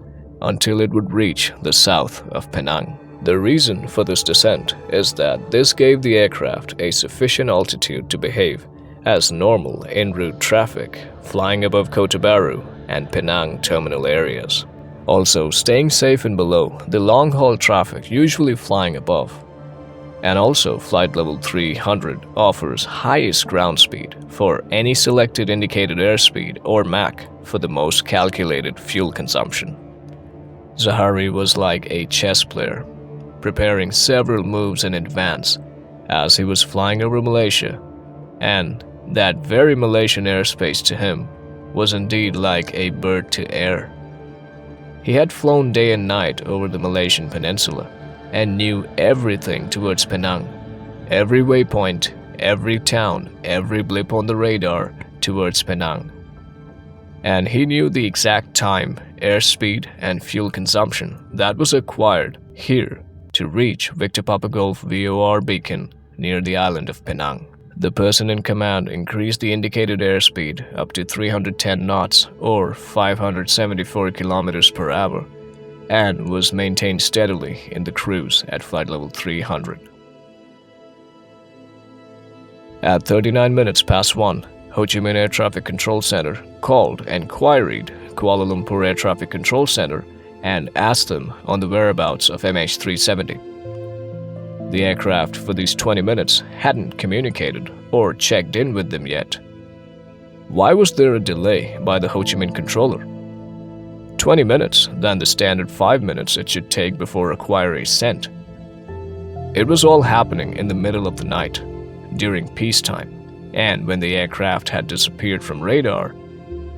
until it would reach the south of Penang. The reason for this descent is that this gave the aircraft a sufficient altitude to behave as normal en route traffic flying above Kota Baru and Penang terminal areas. Also staying safe and below the long-haul traffic usually flying above. And also flight level 300 offers highest ground speed for any selected indicated airspeed or Mach for the most calculated fuel consumption. Zaharie was like a chess player, preparing several moves in advance as he was flying over Malaysia, and that very Malaysian airspace to him was indeed like a bird to air. He had flown day and night over the Malaysian peninsula and knew everything towards Penang, every waypoint, every town, every blip on the radar towards Penang. And he knew the exact time, airspeed, and fuel consumption that was acquired here to reach Victor Papa Golf VOR beacon near the island of Penang. The person in command increased the indicated airspeed up to 310 knots or 574 kilometers per hour and was maintained steadily in the cruise at flight level 300. At 39 minutes past 1, Ho Chi Minh Air Traffic Control Center called and queried Kuala Lumpur Air Traffic Control Center and asked them on the whereabouts of MH370. The aircraft for these 20 minutes hadn't communicated or checked in with them yet. Why was there a delay by the Ho Chi Minh controller? 20 minutes than the standard 5 minutes it should take before a query is sent. It was all happening in the middle of the night, during peacetime, and when the aircraft had disappeared from radar,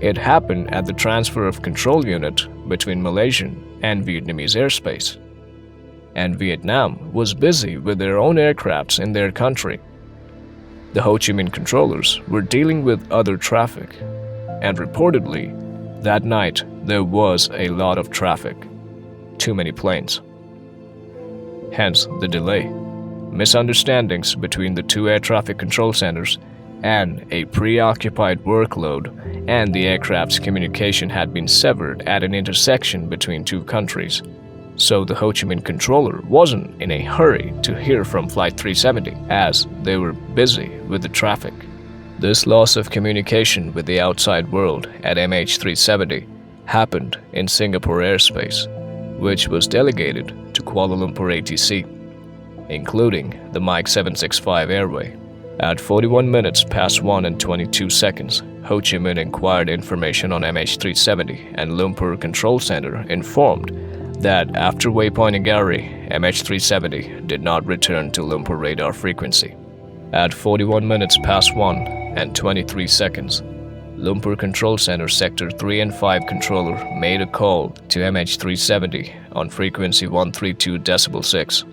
it happened at the transfer of control unit between Malaysian and Vietnamese airspace. And Vietnam was busy with their own aircrafts in their country. The Ho Chi Minh controllers were dealing with other traffic, and reportedly, that night there was a lot of traffic. Too many planes. Hence the delay. Misunderstandings between the two air traffic control centers and a preoccupied workload, and the aircraft's communication had been severed at an intersection between two countries. So the Ho Chi Minh controller wasn't in a hurry to hear from Flight 370 as they were busy with the traffic. This loss of communication with the outside world at MH370 happened in Singapore airspace, which was delegated to Kuala Lumpur ATC, including the Mike 765 airway. At 41 minutes past 1 and 22 seconds, Ho Chi Minh inquired information on MH370 and Lumpur Control Center informed that after waypointing Zaharie, MH370 did not return to Lumpur radar frequency. At 41 minutes past 1 and 23 seconds, Lumpur Control Center Sector 3 and 5 controller made a call to MH370 on frequency 132.6,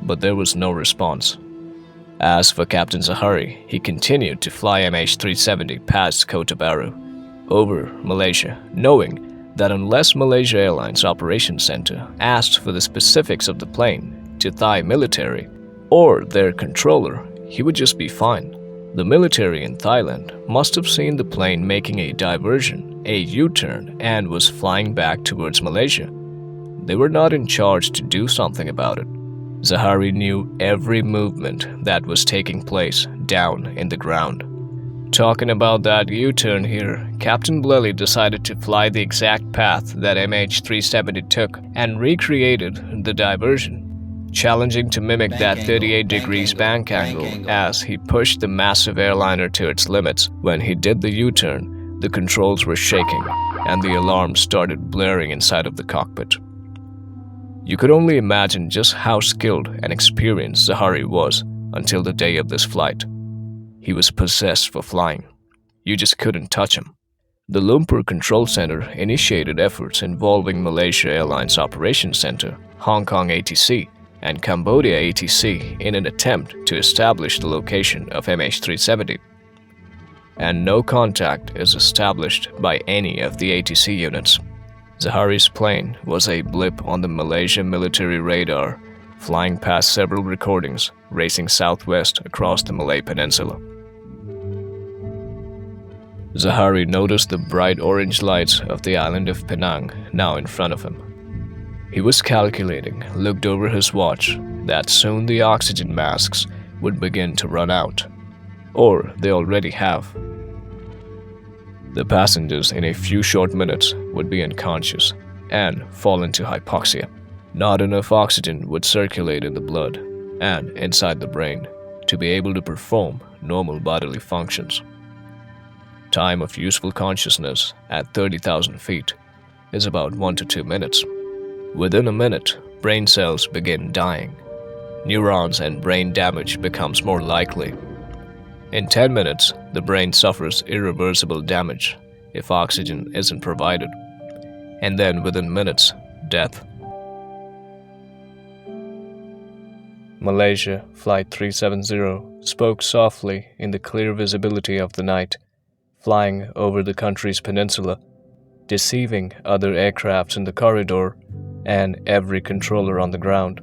but there was no response. As for Captain Zaharie, he continued to fly MH370 past Kota Baru, over Malaysia, knowing that unless Malaysia Airlines Operations Center asked for the specifics of the plane to Thai military or their controller, he would just be fine. The military in Thailand must have seen the plane making a diversion, a U-turn, and was flying back towards Malaysia. They were not in charge to do something about it. Zaharie knew every movement that was taking place down in the ground. Talking about that U-turn here, Captain Blelly decided to fly the exact path that MH370 took and recreated the diversion, challenging to mimic that 38 degrees bank angle as he pushed the massive airliner to its limits. When he did the U-turn, the controls were shaking and the alarm started blaring inside of the cockpit. You could only imagine just how skilled and experienced Zaharie was until the day of this flight. He was possessed for flying. You just couldn't touch him. The Lumpur Control Center initiated efforts involving Malaysia Airlines Operations Center, Hong Kong ATC, and Cambodia ATC in an attempt to establish the location of MH370. And no contact is established by any of the ATC units. Zaharie's plane was a blip on the Malaysia military radar, flying past several recordings, racing southwest across the Malay Peninsula. Zaharie noticed the bright orange lights of the island of Penang now in front of him. He was calculating, looked over his watch, that soon the oxygen masks would begin to run out. Or they already have. The passengers in a few short minutes would be unconscious and fall into hypoxia. Not enough oxygen would circulate in the blood and inside the brain to be able to perform normal bodily functions. Time of useful consciousness at 30,000 feet is about 1 to 2 minutes. Within a minute, brain cells begin dying. Neurons and brain damage becomes more likely. In 10 minutes, the brain suffers irreversible damage if oxygen isn't provided. And then within minutes, death. Malaysia Flight 370 spoke softly in the clear visibility of the night, flying over the country's peninsula, deceiving other aircrafts in the corridor and every controller on the ground.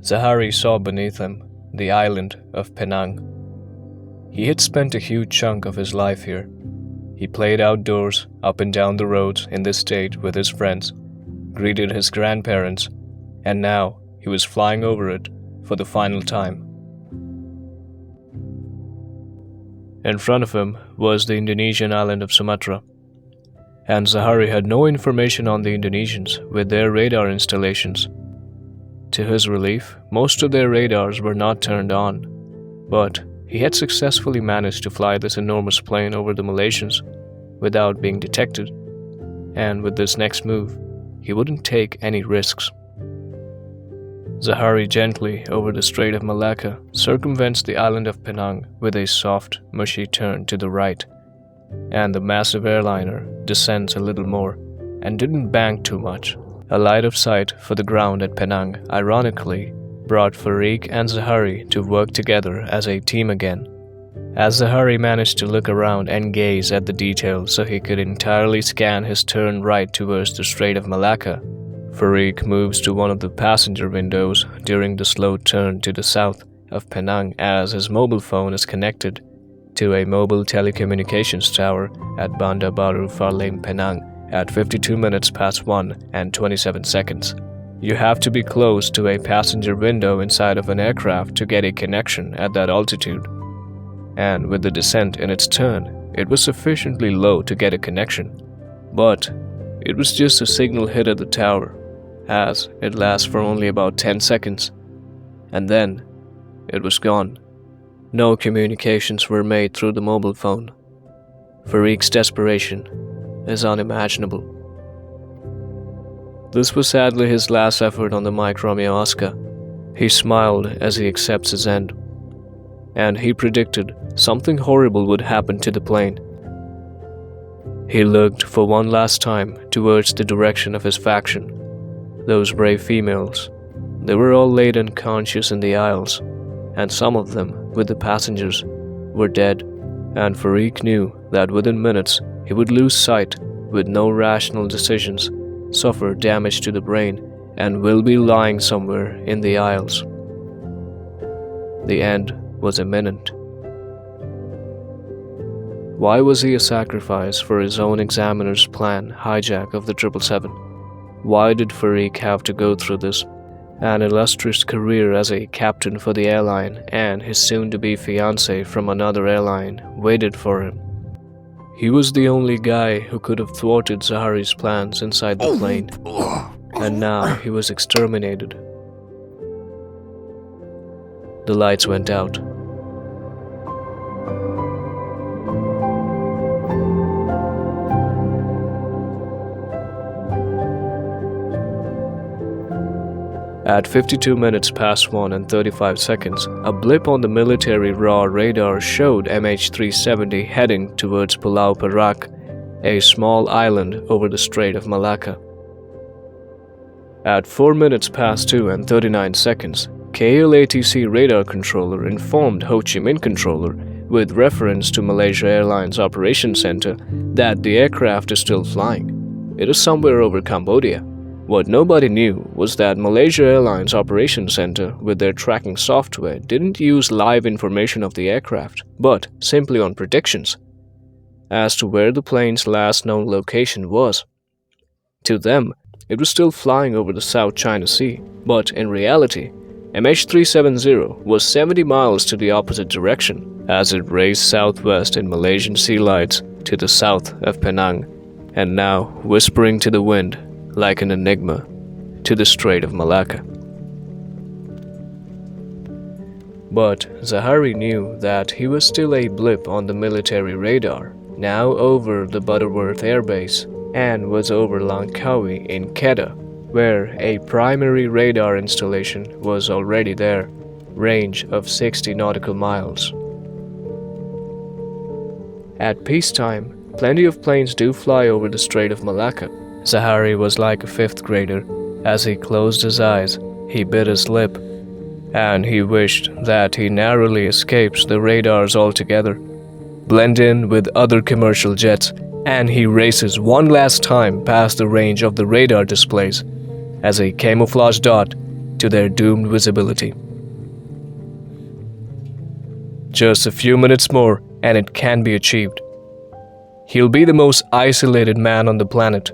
Zaharie saw beneath him the island of Penang. He had spent a huge chunk of his life here. He played outdoors, up and down the roads in this state with his friends, greeted his grandparents, and now he was flying over it for the final time. In front of him was the Indonesian island of Sumatra. and Zaharie had no information on the Indonesians with their radar installations. To his relief, most of their radars were not turned on, but he had successfully managed to fly this enormous plane over the Malaysians without being detected, and with this next move, he wouldn't take any risks. Zaharie gently, over the Strait of Malacca, circumvents the island of Penang with a soft, mushy turn to the right, and the massive airliner descends a little more and didn't bank too much. A light of sight for the ground at Penang, ironically, brought Fariq and Zaharie to work together as a team again. As Zaharie managed to look around and gaze at the details so he could entirely scan his turn right towards the Strait of Malacca, Fariq moves to one of the passenger windows during the slow turn to the south of Penang as his mobile phone is connected to a mobile telecommunications tower at Bandar Baru Farlame, Penang at 52 minutes past 1 and 27 seconds. You have to be close to a passenger window inside of an aircraft to get a connection at that altitude. And with the descent in its turn, it was sufficiently low to get a connection. But it was just a signal hit at the tower, as it lasts for only about 10 seconds. And then, it was gone. No communications were made through the mobile phone. Fariq's desperation is unimaginable. This was sadly his last effort on the Mike Romeo Oscar. He smiled as he accepts his end. And he predicted something horrible would happen to the plane. He looked for one last time towards the direction of his faction. Those brave females. They were all laid unconscious in the aisles, and some of them, with the passengers, were dead, and Fariq knew that within minutes he would lose sight with no rational decisions, suffer damage to the brain, and will be lying somewhere in the aisles. The end was imminent. Why was he a sacrifice for his own examiner's planned hijack of the 777? Why did Fariq have to go through this? An illustrious career as a captain for the airline and his soon-to-be fiancée from another airline waited for him. He was the only guy who could have thwarted Zaharie's plans inside the plane, and now he was exterminated. The lights went out. At 52 minutes past 1 and 35 seconds, a blip on the military raw radar showed MH370 heading towards Pulau Perak, a small island over the Strait of Malacca. At 4 minutes past 2 and 39 seconds, KLATC radar controller informed Ho Chi Minh controller, with reference to Malaysia Airlines Operations Center, that the aircraft is still flying. It is somewhere over Cambodia. What nobody knew was that Malaysia Airlines Operations Center, with their tracking software, didn't use live information of the aircraft, but simply on predictions as to where the plane's last known location was. To them, it was still flying over the South China Sea, but in reality, MH370 was 70 miles to the opposite direction as it raced southwest in Malaysian sea lights to the south of Penang, and now whispering to the wind like an enigma to the Strait of Malacca. But Zaharie knew that he was still a blip on the military radar, now over the Butterworth Air Base, and was over Langkawi in Kedah, where a primary radar installation was already there, range of 60 nautical miles. At peacetime, plenty of planes do fly over the Strait of Malacca. Zaharie was like a fifth grader. As he closed his eyes, he bit his lip, and he wished that he narrowly escapes the radars altogether, blend in with other commercial jets, and he races one last time past the range of the radar displays as a camouflage dot to their doomed visibility. Just a few minutes more and it can be achieved. He'll be the most isolated man on the planet.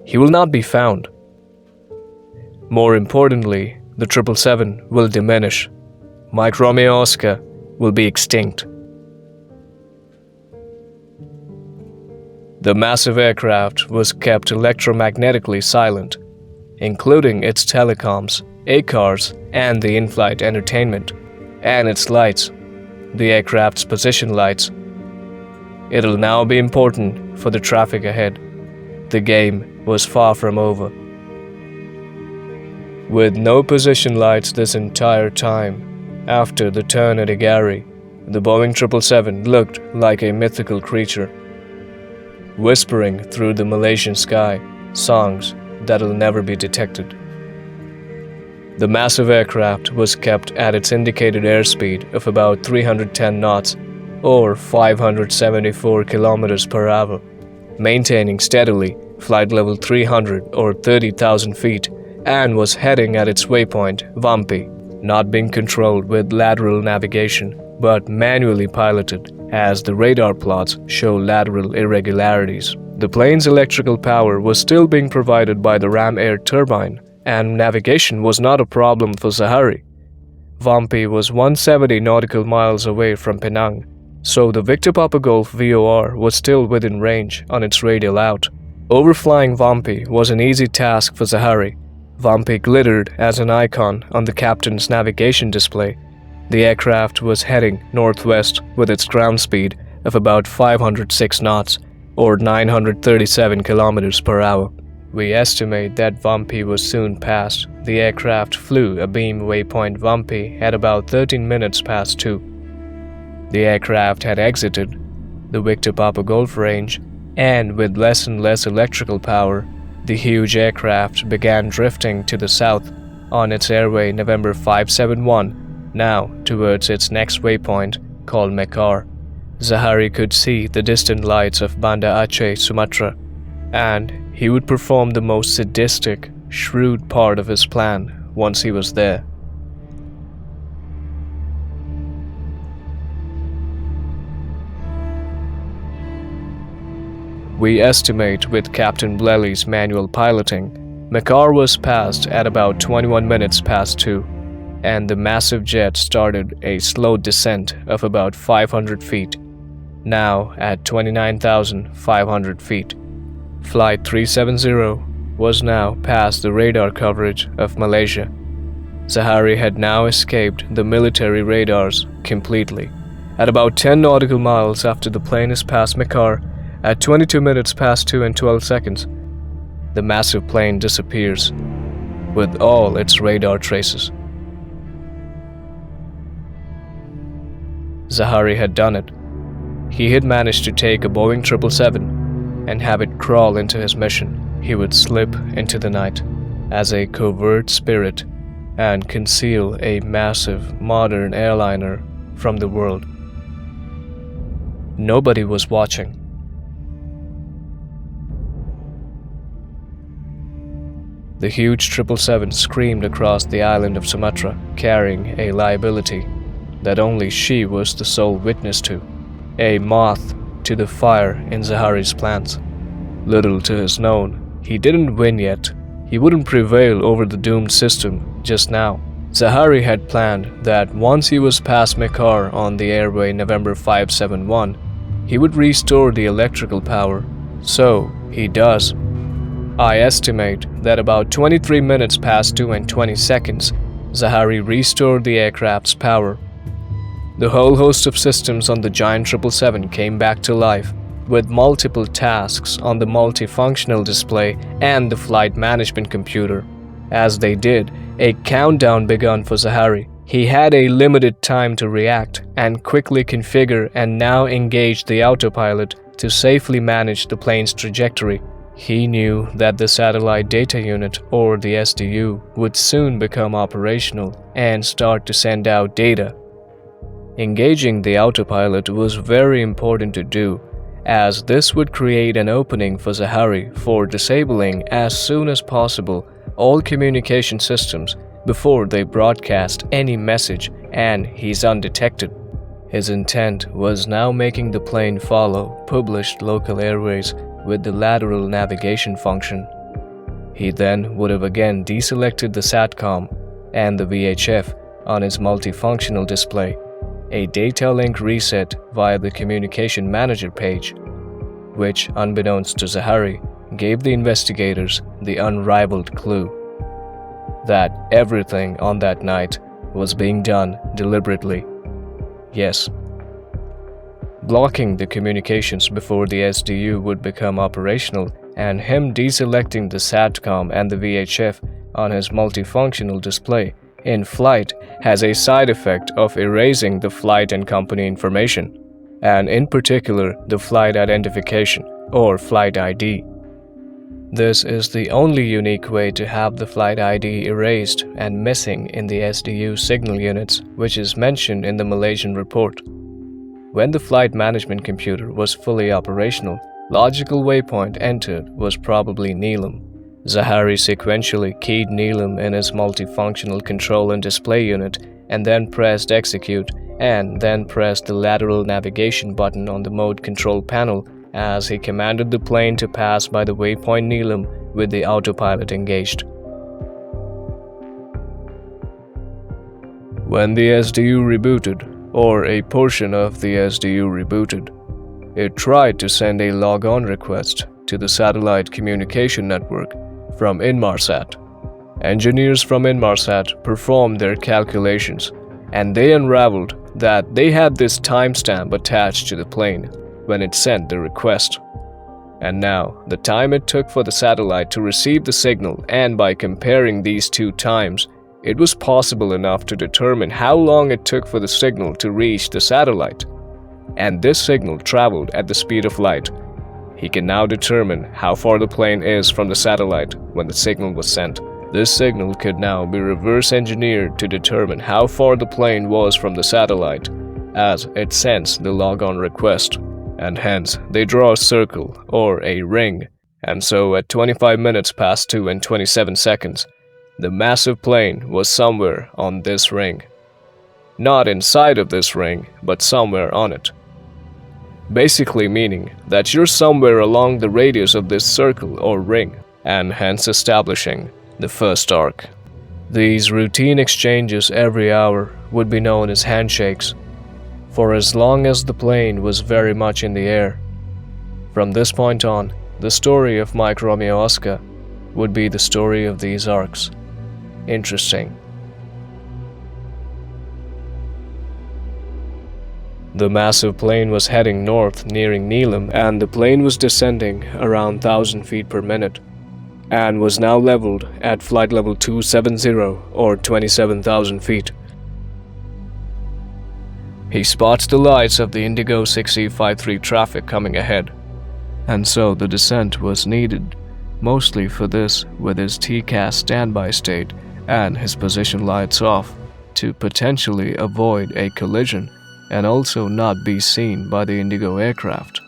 He will not be found. More importantly, the 777 will diminish. Mike Romeo Oscar will be extinct. The massive aircraft was kept electromagnetically silent, including its telecoms, ACARs, and the in-flight entertainment, and its lights, the aircraft's position lights. It'll now be important for the traffic ahead. The game was far from over. With no position lights this entire time, after the turn at Zaharie, the Boeing 777 looked like a mythical creature, whispering through the Malaysian sky songs that'll never be detected. The massive aircraft was kept at its indicated airspeed of about 310 knots or 574 kilometers per hour, maintaining steadily flight level 300 or 30,000 feet, and was heading at its waypoint, Vampi, not being controlled with lateral navigation but manually piloted, as the radar plots show lateral irregularities. The plane's electrical power was still being provided by the ram air turbine, and navigation was not a problem for Zaharie. Vampi was 170 nautical miles away from Penang, so the Victor Papa Golf VOR was still within range on its radial out. Overflying Vampi was an easy task for Zaharie. Vampi glittered as an icon on the captain's navigation display. The aircraft was heading northwest with its ground speed of about 506 knots or 937 kilometers per hour. We estimate that Vampi was soon passed. The aircraft flew a beam waypoint Vampi at about 13 minutes past 2. The aircraft had exited the Victor Papa Golf range, and with less and less electrical power, the huge aircraft began drifting to the south on its airway November 571, now towards its next waypoint called Mekar. Zaharie could see the distant lights of Banda Aceh, Sumatra, and he would perform the most sadistic, shrewd part of his plan once he was there. We estimate with Captain Blelly's manual piloting, Mekar was passed at about 21 minutes past 2, and the massive jet started a slow descent of about 500 feet, now at 29,500 feet. Flight 370 was now past the radar coverage of Malaysia. Zaharie had now escaped the military radars completely. At about 10 nautical miles after the plane is past Mekar, at 22 minutes past 2 and 12 seconds, the massive plane disappears with all its radar traces. Zaharie had done it. He had managed to take a Boeing 777 and have it crawl into his mission. He would slip into the night as a covert spirit and conceal a massive modern airliner from the world. Nobody was watching. The huge 777 screamed across the island of Sumatra, carrying a liability that only she was the sole witness to, a moth to the fire in Zaharie's plans. Little to his known, he didn't win yet. He wouldn't prevail over the doomed system just now. Zaharie had planned that once he was past Mekar on the airway November 571, he would restore the electrical power. So he does. I estimate that about 23 minutes past 2 and 20 seconds, Zaharie restored the aircraft's power. The whole host of systems on the giant 777 came back to life, with multiple tasks on the multifunctional display and the flight management computer. As they did, a countdown began for Zaharie. He had a limited time to react and quickly configure and now engage the autopilot to safely manage the plane's trajectory. He knew that the Satellite Data Unit, or the SDU, would soon become operational and start to send out data. Engaging the autopilot was very important to do, as this would create an opening for Zaharie for disabling as soon as possible all communication systems before they broadcast any message and he's undetected. His intent was now making the plane follow published local airways with the lateral navigation function. He then would have again deselected the SATCOM and the VHF on his multifunctional display, a data link reset via the communication manager page. which, unbeknownst to Zaharie, gave the investigators the unrivaled clue that everything on that night was being done deliberately. Yes. Blocking the communications before the SDU would become operational, and him deselecting the SATCOM and the VHF on his multifunctional display in flight has a side effect of erasing the flight and company information, and in particular the flight identification or flight ID. This is the only unique way to have the flight ID erased and missing in the SDU signal units, which is mentioned in the Malaysian report. When the flight management computer was fully operational, logical waypoint entered was probably Neelam. Zaharie sequentially keyed Neelam in his multifunctional control and display unit and then pressed execute and then pressed the lateral navigation button on the mode control panel as he commanded the plane to pass by the waypoint Neelam with the autopilot engaged. When the SDU rebooted, or a portion of the SDU rebooted, it tried to send a log-on request to the satellite communication network from Inmarsat. Engineers from Inmarsat performed their calculations, and they unraveled that they had this timestamp attached to the plane when it sent the request. And now, the time it took for the satellite to receive the signal, and by comparing these two times, it was possible enough to determine how long it took for the signal to reach the satellite. And this signal traveled at the speed of light. He can now determine how far the plane is from the satellite when the signal was sent. This signal could now be reverse engineered to determine how far the plane was from the satellite as it sends the log-on request. And hence, they draw a circle or a ring. And so at 25 minutes past 2 and 27 seconds, the massive plane was somewhere on this ring. Not inside of this ring, but somewhere on it. Basically meaning that you're somewhere along the radius of this circle or ring, and hence establishing the first arc. These routine exchanges every hour would be known as handshakes, for as long as the plane was very much in the air. From this point on, the story of Mike Romeo Oscar would be the story of these arcs. Interesting. The massive plane was heading north, nearing Neelam, and the plane was descending around 1,000 feet per minute, and was now leveled at flight level 270 or 27,000 feet. He spots the lights of the Indigo 6E53 traffic coming ahead, and so the descent was needed, mostly for this with his TCAS standby state and his position lights off, to potentially avoid a collision and also not be seen by the Indigo aircraft.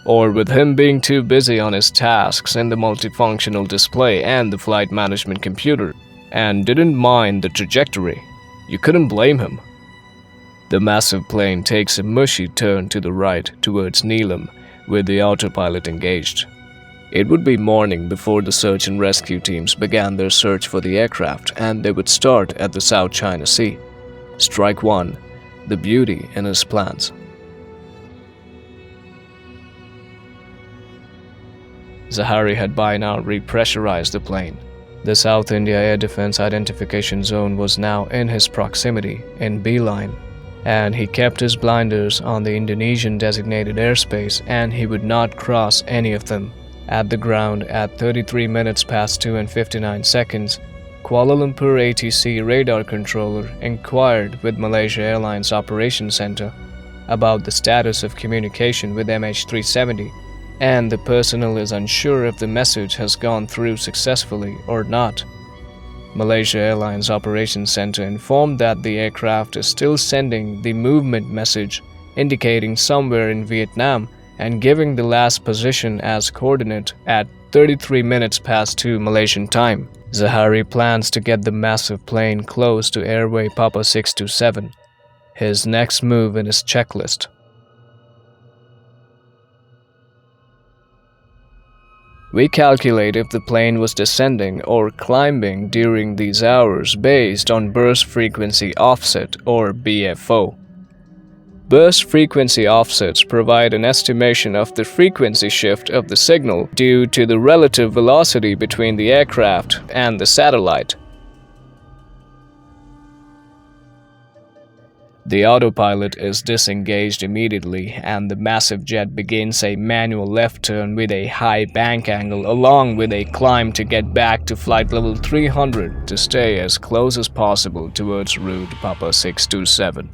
Or with him being too busy on his tasks in the multifunctional display and the flight management computer, and didn't mind the trajectory. You couldn't blame him. The massive plane takes a mushy turn to the right towards Neelam with the autopilot engaged. It would be morning before the search and rescue teams began their search for the aircraft, and they would start at the South China Sea. Strike one, the beauty in his plans. Zaharie had by now repressurized the plane. The South India Air Defense Identification Zone was now in his proximity in B-line, and he kept his blinders on the Indonesian designated airspace, and he would not cross any of them. At the ground at 33 minutes past 2 and 59 seconds, Kuala Lumpur ATC radar controller inquired with Malaysia Airlines Operations Center about the status of communication with MH370, and the personnel is unsure if the message has gone through successfully or not. Malaysia Airlines Operations Center informed that the aircraft is still sending the movement message indicating somewhere in Vietnam and giving the last position as coordinate at 33 minutes past 2 Malaysian time. Zaharie plans to get the massive plane close to Airway Papa 627, his next move in his checklist. We calculate if the plane was descending or climbing during these hours based on burst frequency offset or BFO. Burst frequency offsets provide an estimation of the frequency shift of the signal due to the relative velocity between the aircraft and the satellite. The autopilot is disengaged immediately, and the massive jet begins a manual left turn with a high bank angle along with a climb to get back to flight level 300 to stay as close as possible towards route Papa 627.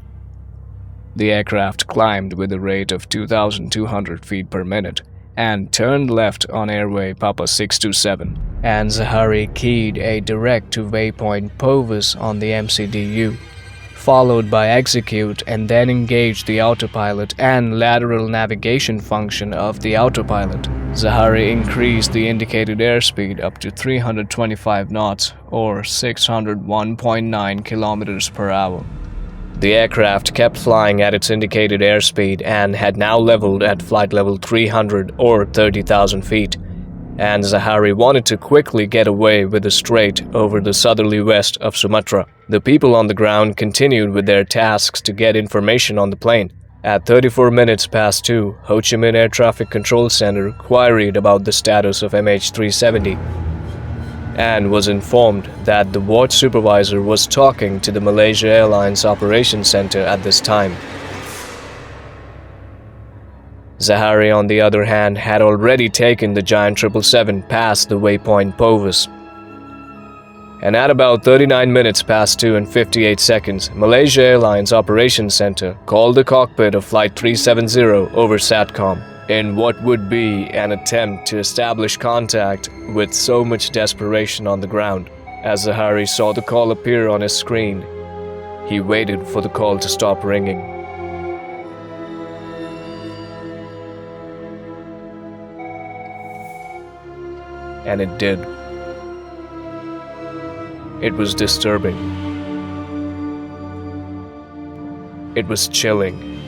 The aircraft climbed with a rate of 2,200 feet per minute and turned left on airway Papa 627, and Zaharie keyed a direct to waypoint Povus on the MCDU, followed by execute and then engage the autopilot and lateral navigation function of the autopilot. Zaharie increased the indicated airspeed up to 325 knots or 601.9 kilometers per hour. The aircraft kept flying at its indicated airspeed and had now leveled at flight level 300 or 30,000 feet, and Zaharie wanted to quickly get away with a straight over the southerly west of Sumatra. The people on the ground continued with their tasks to get information on the plane. At 34 minutes past 2, Ho Chi Minh Air Traffic Control Center queried about the status of MH370 and was informed that the watch supervisor was talking to the Malaysia Airlines Operations Center at this time. Zaharie, on the other hand, had already taken the giant 777 past the waypoint Povus. And at about 39 minutes past 2 and 58 seconds, Malaysia Airlines Operations Center called the cockpit of Flight 370 over SATCOM in what would be an attempt to establish contact with so much desperation on the ground. As Zaharie saw the call appear on his screen, he waited for the call to stop ringing. And it did. It was disturbing. It was chilling.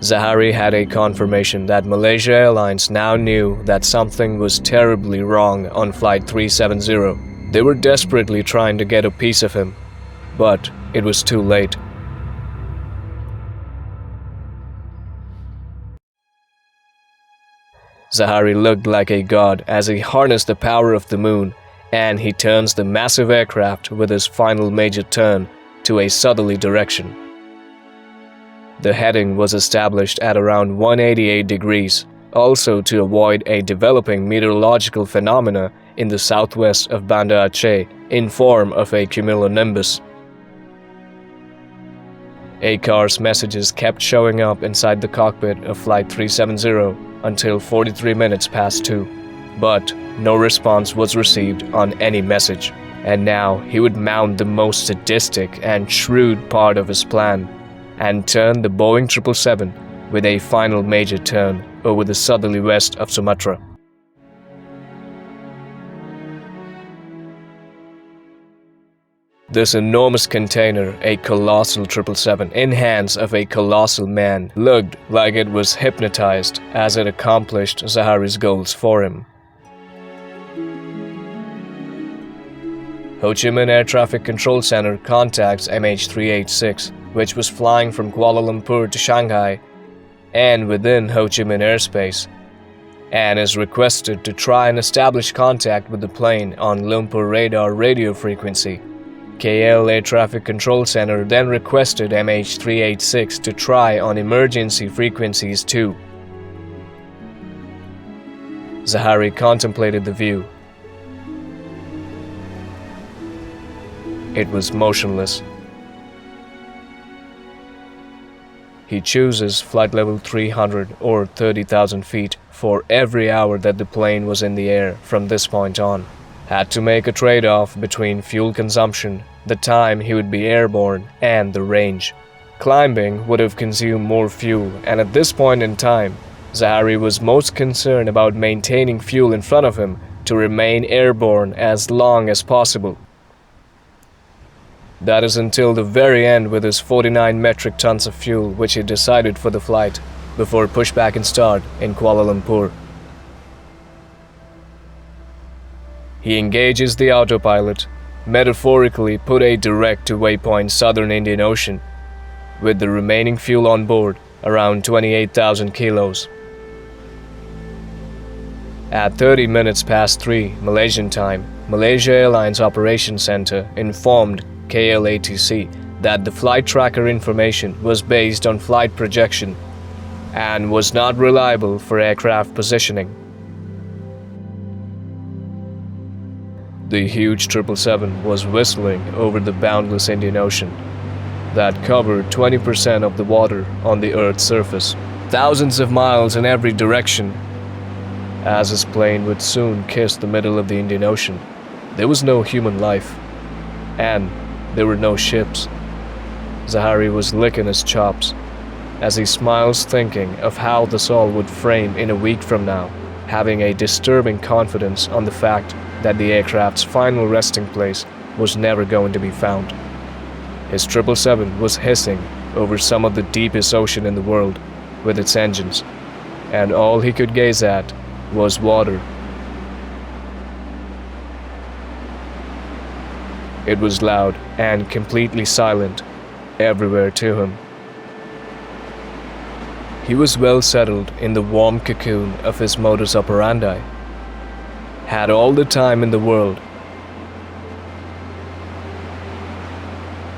Zaharie had a confirmation that Malaysia Airlines now knew that something was terribly wrong on Flight 370. They were desperately trying to get a piece of him, but it was too late. Zaharie looked like a god as he harnessed the power of the moon, and he turns the massive aircraft with his final major turn to a southerly direction. The heading was established at around 188 degrees, also to avoid a developing meteorological phenomena in the southwest of Banda Aceh in form of a cumulonimbus. ACAR's messages kept showing up inside the cockpit of Flight 370 until 43 minutes past 2, but no response was received on any message. And now he would mount the most sadistic and shrewd part of his plan and turn the Boeing 777 with a final major turn over the southerly west of Sumatra. This enormous container, a colossal 777 in hands of a colossal man, looked like it was hypnotized as it accomplished Zaharie's goals for him. Ho Chi Minh Air Traffic Control Center contacts MH386, which was flying from Kuala Lumpur to Shanghai and within Ho Chi Minh airspace, and is requested to try and establish contact with the plane on Lumpur radar radio frequency. KL Air Traffic Control Center then requested MH386 to try on emergency frequencies too. Zaharie contemplated the view. It was motionless. He chooses flight level 300 or 30,000 feet for every hour that the plane was in the air from this point on. Had to make a trade-off between fuel consumption, the time he would be airborne, and the range. Climbing would have consumed more fuel, and at this point in time, Zaharie was most concerned about maintaining fuel in front of him to remain airborne as long as possible. That is until the very end with his 49 metric tons of fuel which he decided for the flight, before pushback and start in Kuala Lumpur. He engages the autopilot, metaphorically put a direct to waypoint southern Indian Ocean, with the remaining fuel on board, around 28,000 kilos. At 30 minutes past 3 Malaysian time, Malaysia Airlines Operations Center informed KLATC that the flight tracker information was based on flight projection and was not reliable for aircraft positioning. The huge 777 was whistling over the boundless Indian Ocean that covered 20% of the water on the Earth's surface, thousands of miles in every direction, as his plane would soon kiss the middle of the Indian Ocean. There was no human life, and there were no ships. Zaharie was licking his chops as he smiles, thinking of how this all would frame in a week from now, having a disturbing confidence on the fact that the aircraft's final resting place was never going to be found. His 777 was hissing over some of the deepest ocean in the world with its engines, and all he could gaze at was water. It was loud and completely silent everywhere to him. He was well settled in the warm cocoon of his modus operandi, had all the time in the world.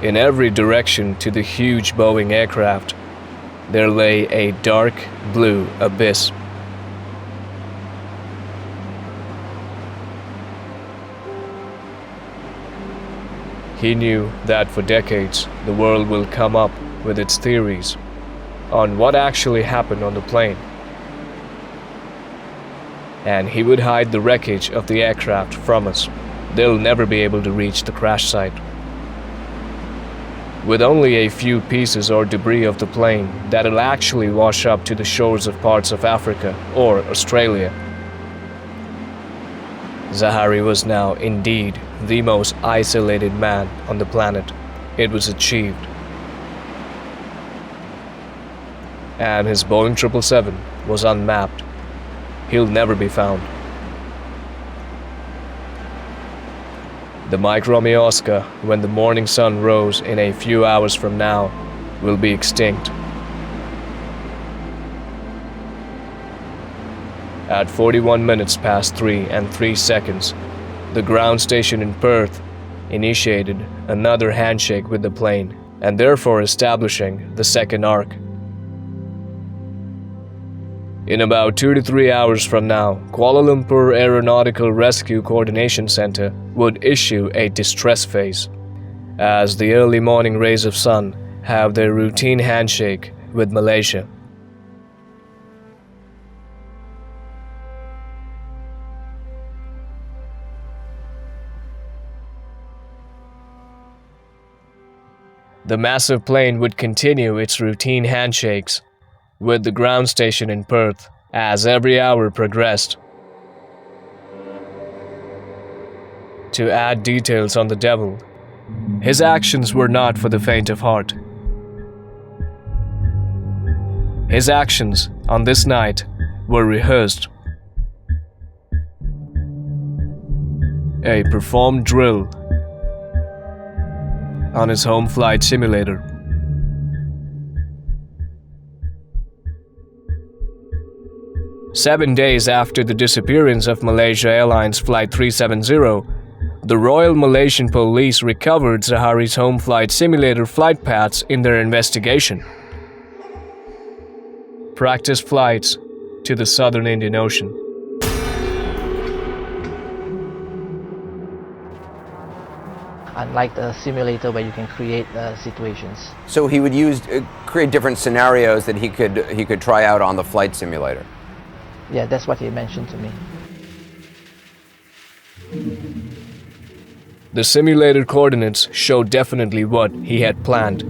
In every direction to the huge Boeing aircraft, there lay a dark blue abyss. He knew that for decades the world will come up with its theories on what actually happened on the plane, and he would hide the wreckage of the aircraft from us. They'll never be able to reach the crash site. With only a few pieces or debris of the plane that'll actually wash up to the shores of parts of Africa or Australia. Zaharie was now indeed the most isolated man on the planet. It was achieved. And his Boeing 777 was unmapped. He'll never be found. The Mike Romeo Oscar, when the morning sun rose in a few hours from now, will be extinct. At 41 minutes past 3 and 3 seconds, the ground station in Perth initiated another handshake with the plane, and therefore establishing the second arc. In about 2 to 3 hours from now, Kuala Lumpur Aeronautical Rescue Coordination Center would issue a distress phase, as the early morning rays of sun have their routine handshake with Malaysia. The massive plane would continue its routine handshakes with the ground station in Perth as every hour progressed. To add details on the devil, his actions were not for the faint of heart. His actions on this night were rehearsed. A performed drill on his home flight simulator. Seven days after the disappearance of Malaysia Airlines Flight 370, the Royal Malaysian Police recovered Zaharie's home flight simulator flight paths in their investigation. Practice flights to the southern Indian Ocean. Unlike the simulator where you can create situations. So he would create different scenarios that he could try out on the flight simulator. Yeah, that's what he mentioned to me. The simulated coordinates showed definitely what he had planned,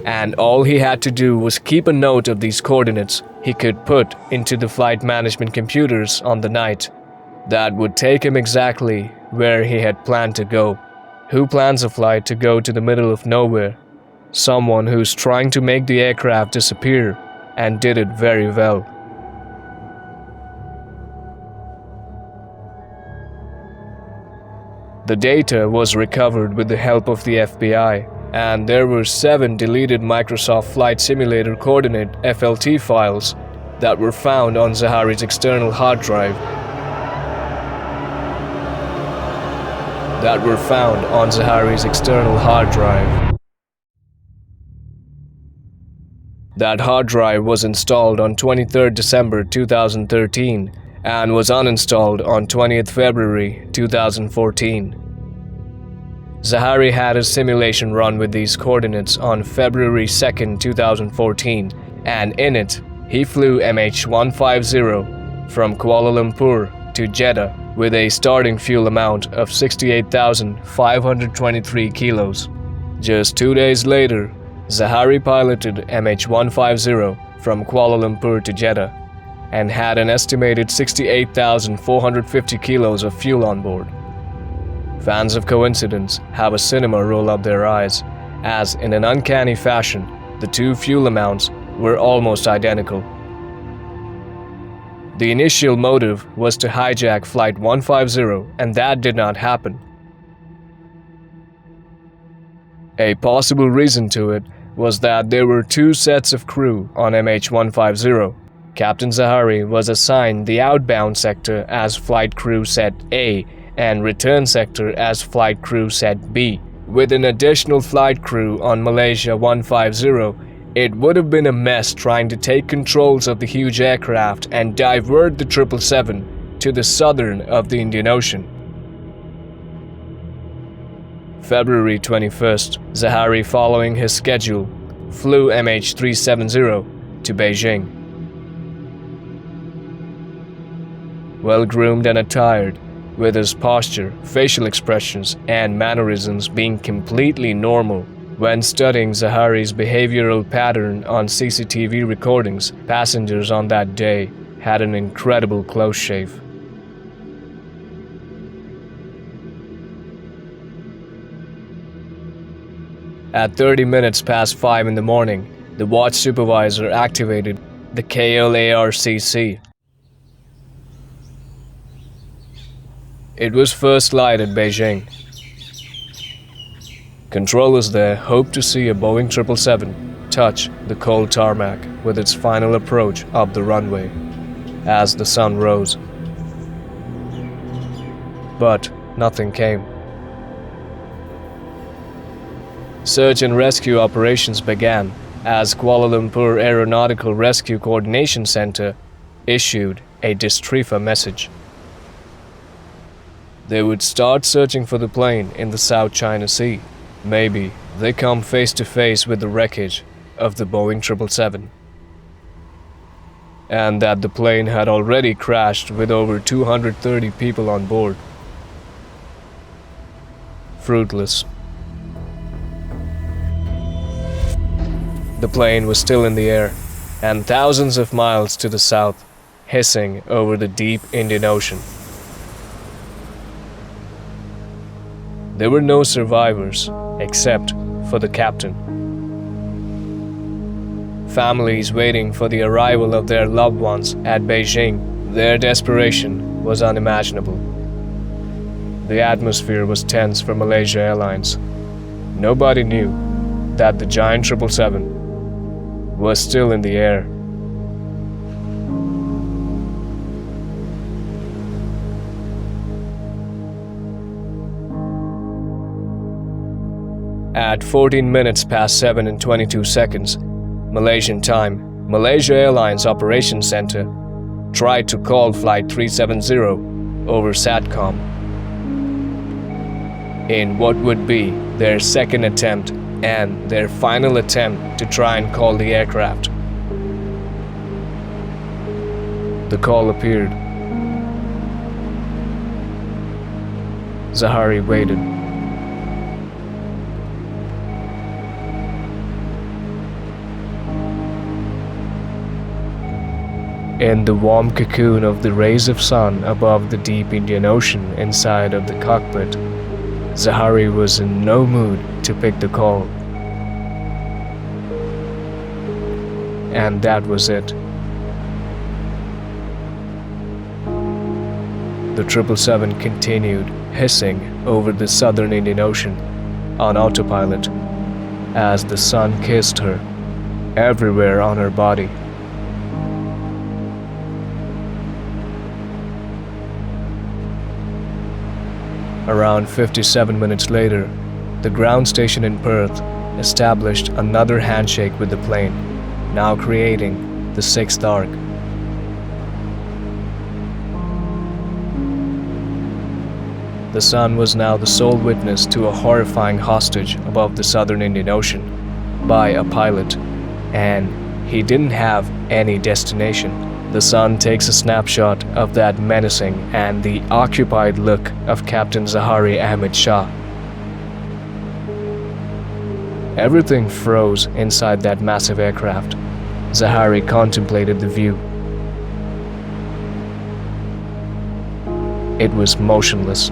and all he had to do was keep a note of these coordinates he could put into the flight management computers on the night. That would take him exactly where he had planned to go. Who plans a flight to go to the middle of nowhere? Someone who's trying to make the aircraft disappear, and did it very well. The data was recovered with the help of the FBI, and there were 7 deleted Microsoft Flight Simulator Coordinate FLT files that were found on Zaharie's external hard drive. That hard drive was installed on 23rd December 2013 and was uninstalled on 20th February 2014. Zaharie had a simulation run with these coordinates on February 2nd, 2014, and in it, he flew MH370 from Kuala Lumpur to Jeddah with a starting fuel amount of 68,523 kilos. Just 2 days later, Zaharie piloted MH370 from Kuala Lumpur to Jeddah and had an estimated 68,450 kilos of fuel on board. Fans of coincidence have a cinema roll up their eyes, as in an uncanny fashion, the 2 fuel amounts were almost identical. The initial motive was to hijack Flight 150, and that did not happen. A possible reason to it was that there were 2 sets of crew on MH370. Captain Zaharie was assigned the outbound sector as Flight Crew Set A and return sector as Flight Crew Set B. With an additional flight crew on Malaysia 150, it would have been a mess trying to take controls of the huge aircraft and divert the 777 to the southern of the Indian Ocean. February 21st, Zaharie, following his schedule, flew MH370 to Beijing. Well-groomed and attired, with his posture, facial expressions, and mannerisms being completely normal. When studying Zaharie's behavioral pattern on CCTV recordings, passengers on that day had an incredible close shave. At 30 minutes past 5 in the morning, the watch supervisor activated the KLARCC. It was first light at Beijing. Controllers there hoped to see a Boeing 777 touch the cold tarmac with its final approach up the runway as the sun rose. But nothing came. Search and rescue operations began as Kuala Lumpur Aeronautical Rescue Coordination Center issued a Distrifa message. They would start searching for the plane in the South China Sea. Maybe they come face to face with the wreckage of the Boeing 777. And that the plane had already crashed with over 230 people on board. Fruitless. The plane was still in the air, and thousands of miles to the south, hissing over the deep Indian Ocean. There were no survivors, except for the captain. Families waiting for the arrival of their loved ones at Beijing, their desperation was unimaginable. The atmosphere was tense for Malaysia Airlines. Nobody knew that the giant 777 was still in the air. At 14 minutes past 7 and 22 seconds, Malaysian time, Malaysia Airlines Operations Center tried to call Flight 370 over SATCOM in what would be their second attempt and their final attempt to try and call the aircraft. The call appeared. Zaharie waited. In the warm cocoon of the rays of sun above the deep Indian Ocean inside of the cockpit, Zaharie was in no mood to pick the call. And that was it. The 777 continued hissing over the southern Indian Ocean on autopilot as the sun kissed her everywhere on her body. Around 57 minutes later, the ground station in Perth established another handshake with the plane, now creating the sixth arc. The sun was now the sole witness to a horrifying hostage above the southern Indian Ocean by a pilot, and he didn't have any destination. The sun takes a snapshot of that menacing and the occupied look of Captain Zaharie Ahmad Shah. Everything froze inside that massive aircraft. Zaharie contemplated the view. It was motionless.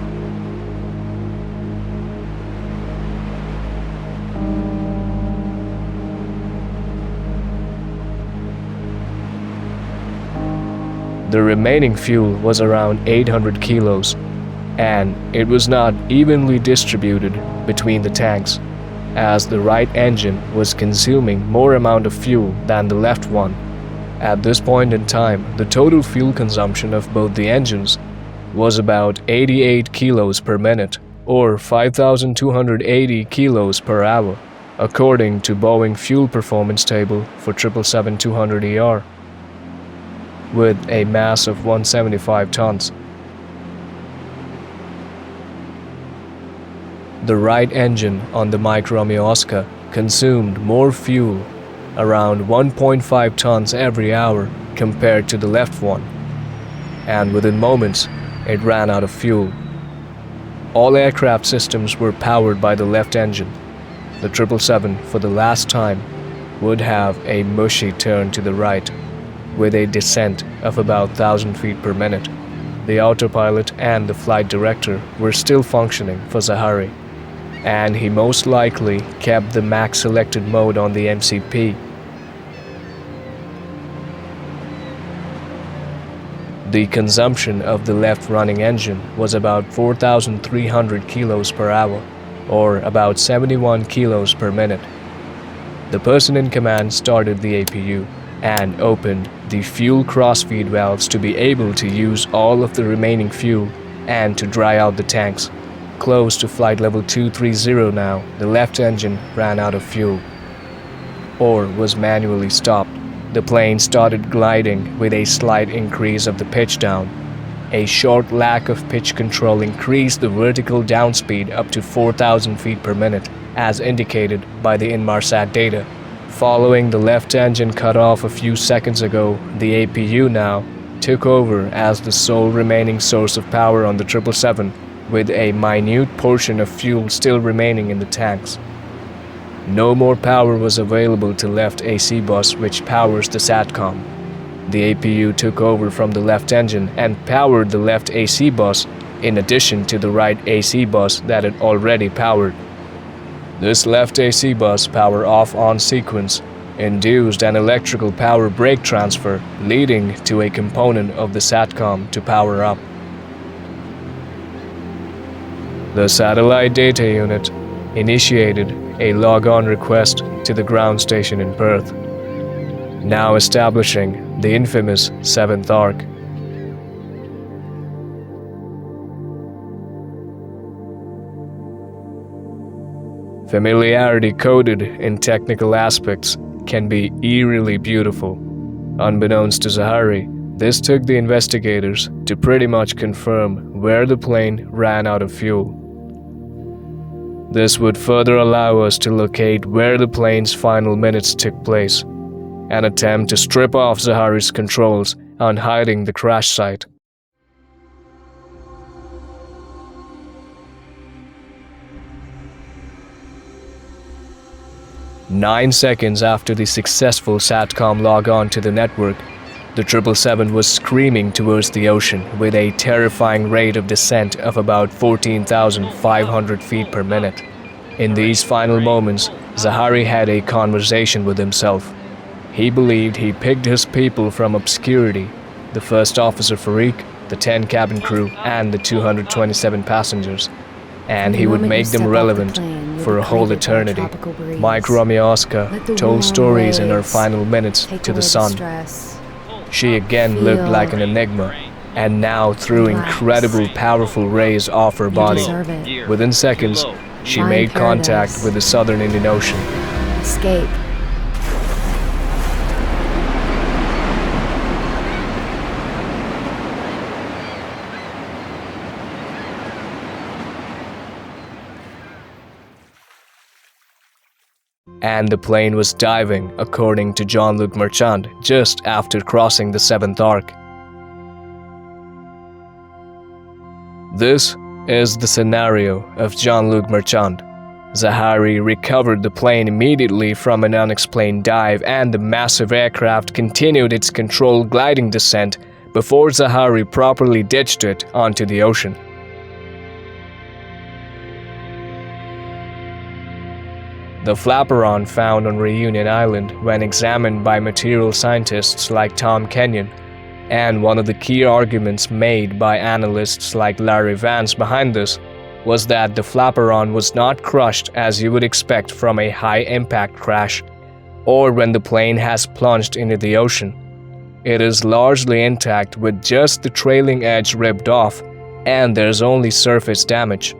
The remaining fuel was around 800 kilos, and it was not evenly distributed between the tanks, as the right engine was consuming more amount of fuel than the left one. At this point in time, the total fuel consumption of both the engines was about 88 kilos per minute, or 5,280 kilos per hour, according to Boeing fuel performance table for 777-200ER. With a mass of 175 tons. The right engine on the Mike Romeo Oscar consumed more fuel, around 1.5 tons every hour compared to the left one, and within moments it ran out of fuel. All aircraft systems were powered by the left engine. The 777 for the last time would have a mushy turn to the right, with a descent of about 1,000 feet per minute. The autopilot and the flight director were still functioning for Zaharie, and he most likely kept the max selected mode on the MCP. The consumption of the left running engine was about 4,300 kilos per hour, or about 71 kilos per minute. The person in command started the APU and opened the fuel crossfeed valves to be able to use all of the remaining fuel and to dry out the tanks. Close to flight level 230 now, the left engine ran out of fuel, or was manually stopped. The plane started gliding with a slight increase of the pitch down. A short lack of pitch control increased the vertical down speed up to 4,000 feet per minute, as indicated by the Inmarsat data. Following the left engine cut off a few seconds ago, the APU now took over as the sole remaining source of power on the 777, with a minute portion of fuel still remaining in the tanks. No more power was available to left AC bus, which powers the SATCOM. The APU took over from the left engine and powered the left AC bus in addition to the right AC bus that it already powered. This left AC bus power off on sequence induced an electrical power brake transfer, leading to a component of the SATCOM to power up. The satellite data unit initiated a log-on request to the ground station in Perth, now establishing the infamous 7th arc. Familiarity coded in technical aspects can be eerily beautiful. Unbeknownst to Zaharie, this took the investigators to pretty much confirm where the plane ran out of fuel. This would further allow us to locate where the plane's final minutes took place, an attempt to strip off Zaharie's controls on hiding the crash site. Nine seconds after the successful SATCOM log-on to the network, the 777 was screaming towards the ocean with a terrifying rate of descent of about 14,500 feet per minute. In these final moments, Zaharie had a conversation with himself. He believed he picked his people from obscurity, the first officer Fariq, the 10 cabin crew, and the 227 passengers, and he would make them relevant for a whole eternity. Mike Romeo-Oscar told stories in her final minutes to the sun. She again looked like an enigma, and now threw incredible powerful rays off her body. Within seconds, she made contact with the southern Indian Ocean. Escape. And the plane was diving, according to Jean-Luc Marchand, just after crossing the 7th arc. This is the scenario of Jean-Luc Marchand. Zaharie recovered the plane immediately from an unexplained dive, and the massive aircraft continued its controlled gliding descent before Zaharie properly ditched it onto the ocean. The flaperon found on Reunion Island, when examined by material scientists like Tom Kenyon, and one of the key arguments made by analysts like Larry Vance behind this, was that the flaperon was not crushed as you would expect from a high-impact crash, or when the plane has plunged into the ocean. It is largely intact with just the trailing edge ripped off, and there's only surface damage.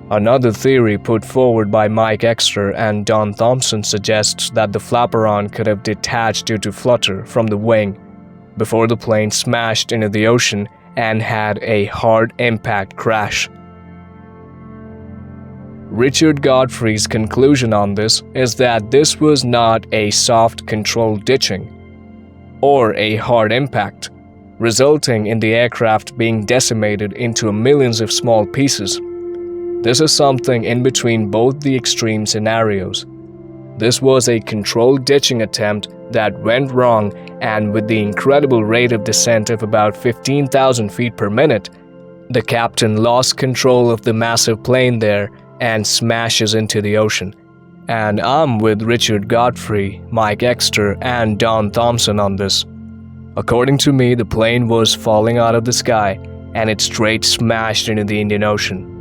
Another theory put forward by Mike Exter and Don Thompson suggests that the flaperon could have detached due to flutter from the wing before the plane smashed into the ocean and had a hard impact crash. Richard Godfrey's conclusion on this is that this was not a soft controlled ditching or a hard impact, resulting in the aircraft being decimated into millions of small pieces. This is something in between both the extreme scenarios. This was a controlled ditching attempt that went wrong, and with the incredible rate of descent of about 15,000 feet per minute, the captain lost control of the massive plane there and smashes into the ocean. And I'm with Richard Godfrey, Mike Exter, and Don Thompson on this. According to me, the plane was falling out of the sky, and it straight smashed into the Indian Ocean.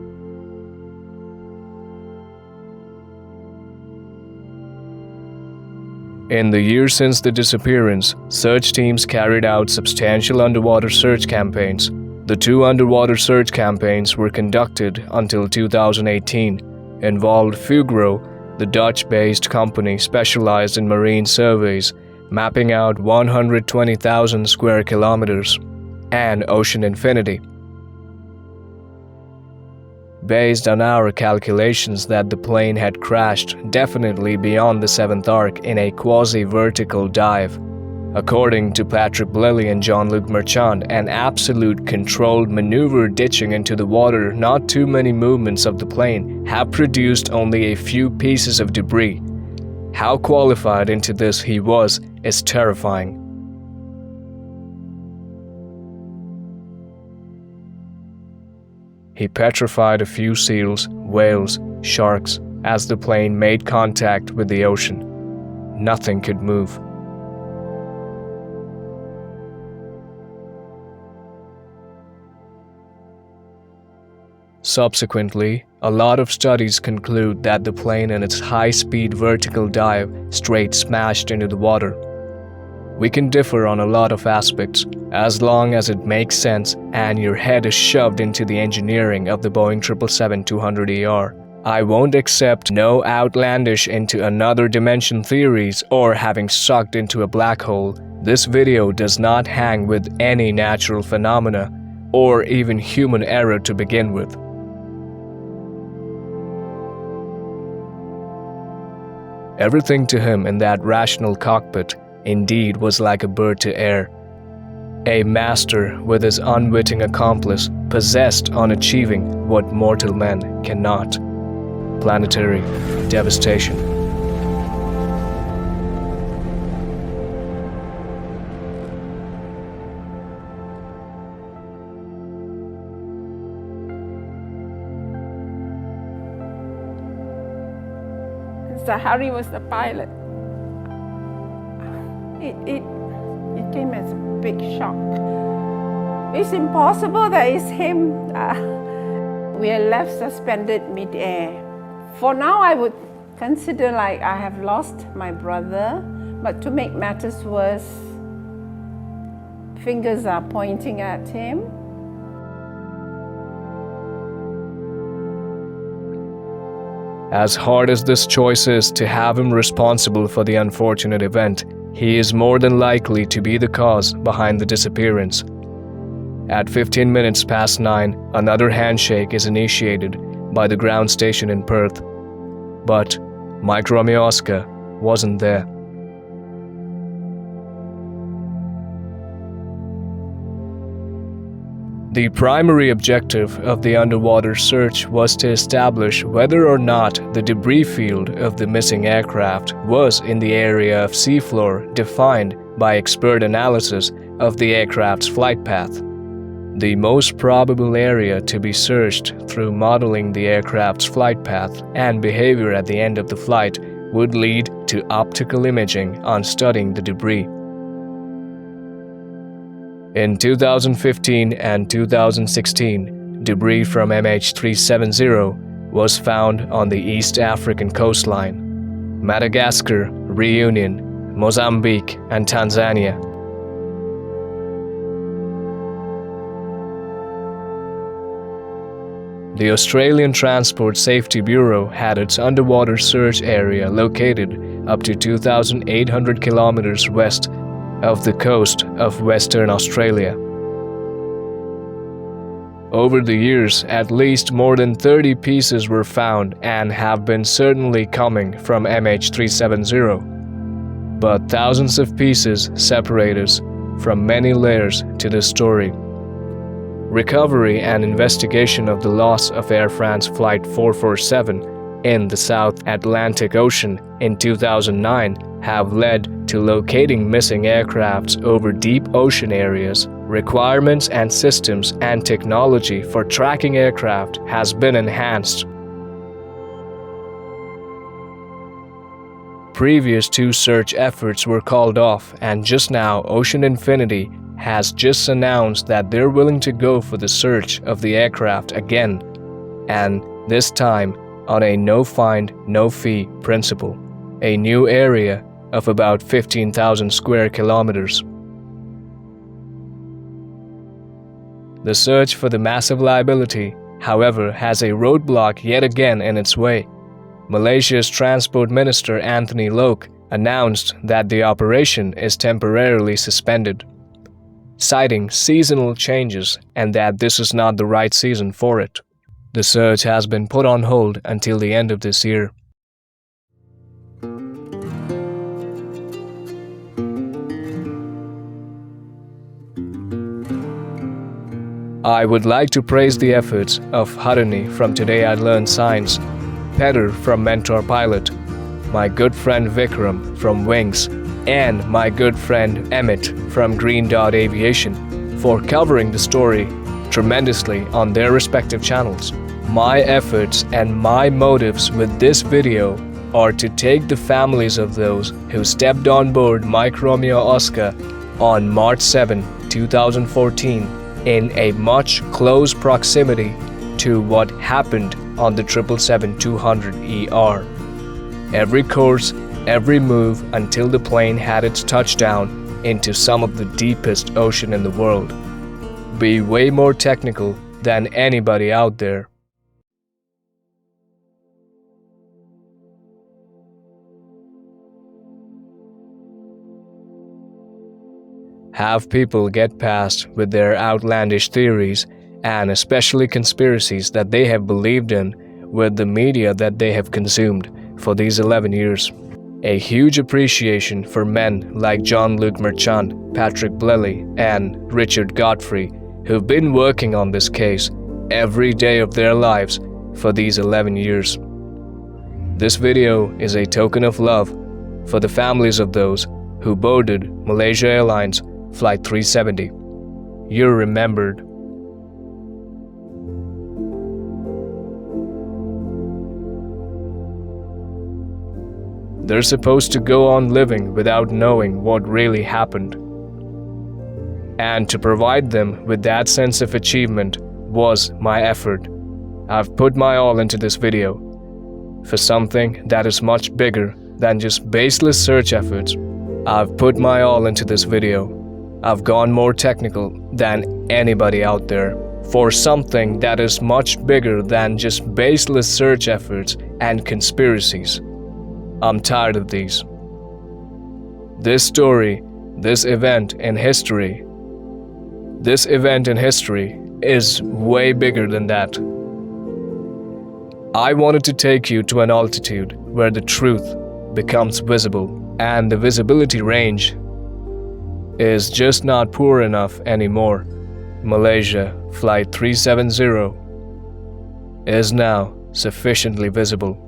In the years since the disappearance, search teams carried out substantial underwater search campaigns. The 2 underwater search campaigns were conducted until 2018, involved Fugro, the Dutch-based company specialized in marine surveys, mapping out 120,000 square kilometers, and Ocean Infinity. Based on our calculations that the plane had crashed definitely beyond the 7th arc in a quasi-vertical dive. According to Patrick Bliley and Jean-Luc Marchand, an absolute controlled maneuver ditching into the water, not too many movements of the plane, have produced only a few pieces of debris. How qualified into this he was is terrifying. He petrified a few seals, whales, sharks as the plane made contact with the ocean. Nothing could move. Subsequently, a lot of studies conclude that the plane in its high-speed vertical dive straight smashed into the water. We can differ on a lot of aspects, as long as it makes sense and your head is shoved into the engineering of the Boeing 777-200ER. I won't accept no outlandish into another dimension theories or having sucked into a black hole. This video does not hang with any natural phenomena or even human error to begin with. Everything to him in that rational cockpit indeed was like a bird to air. A master with his unwitting accomplice possessed on achieving what mortal men cannot. Planetary devastation. Zaharie was the pilot. It came as a big shock. It's impossible that it's him. We are left suspended mid-air. For now, I would consider like I have lost my brother, but to make matters worse, fingers are pointing at him. As hard as this choice is to have him responsible for the unfortunate event, he is more than likely to be the cause behind the disappearance. At 15 minutes past 9, another handshake is initiated by the ground station in Perth. But Mike Romeo Oscar wasn't there. The primary objective of the underwater search was to establish whether or not the debris field of the missing aircraft was in the area of seafloor defined by expert analysis of the aircraft's flight path. The most probable area to be searched through modeling the aircraft's flight path and behavior at the end of the flight would lead to optical imaging on studying the debris. In 2015 and 2016, debris from MH370 was found on the East African coastline, Madagascar, Reunion, Mozambique, and Tanzania. The Australian Transport Safety Bureau had its underwater search area located up to 2,800 kilometers west of the coast of Western Australia. Over the years, at least more than 30 pieces were found and have been certainly coming from MH370. But thousands of pieces separate us from many layers to this story. Recovery and investigation of the loss of Air France Flight 447 in the South Atlantic Ocean in 2009 have led to locating missing aircrafts over deep ocean areas. Requirements and systems and technology for tracking aircraft has been enhanced. Previous two search efforts were called off, and just now Ocean Infinity has just announced that they're willing to go for the search of the aircraft again, and this time on a no-find, no-fee principle, a new area of about 15,000 square kilometers. The search for the massive liability, however, has a roadblock yet again in its way. Malaysia's Transport Minister Anthony Loke announced that the operation is temporarily suspended, citing seasonal changes and that this is not the right season for it. The search has been put on hold until the end of this year. I would like to praise the efforts of Harini from Today I Learned Science, Peter from Mentor Pilot, my good friend Vikram from Wings, and my good friend Hamid from Green Dot Aviation for covering the story tremendously on their respective channels. My efforts and my motives with this video are to take the families of those who stepped on board Mike Romeo Oscar on March 7, 2014 in a much close proximity to what happened on the 777-200ER. Every course, every move until the plane had its touchdown into some of the deepest ocean in the world. Be way more technical than anybody out there. Have people get past with their outlandish theories and especially conspiracies that they have believed in with the media that they have consumed for these 11 years. A huge appreciation for men like Jean-Luc Merchant, Patrick Blely, and Richard Godfrey, who've been working on this case every day of their lives for these 11 years. This video is a token of love for the families of those who boarded Malaysia Airlines Flight 370. You're remembered. They're supposed to go on living without knowing what really happened. And to provide them with that sense of achievement was my effort. I've put my all into this video for something that is much bigger than just baseless search efforts. I've put my all into this video. I've gone more technical than anybody out there for something that is much bigger than just baseless search efforts and conspiracies. I'm tired of these. This story, this event in history is way bigger than that. I wanted to take you to an altitude where the truth becomes visible, and the visibility range is just not poor enough anymore. Malaysia Flight 370 is now sufficiently visible.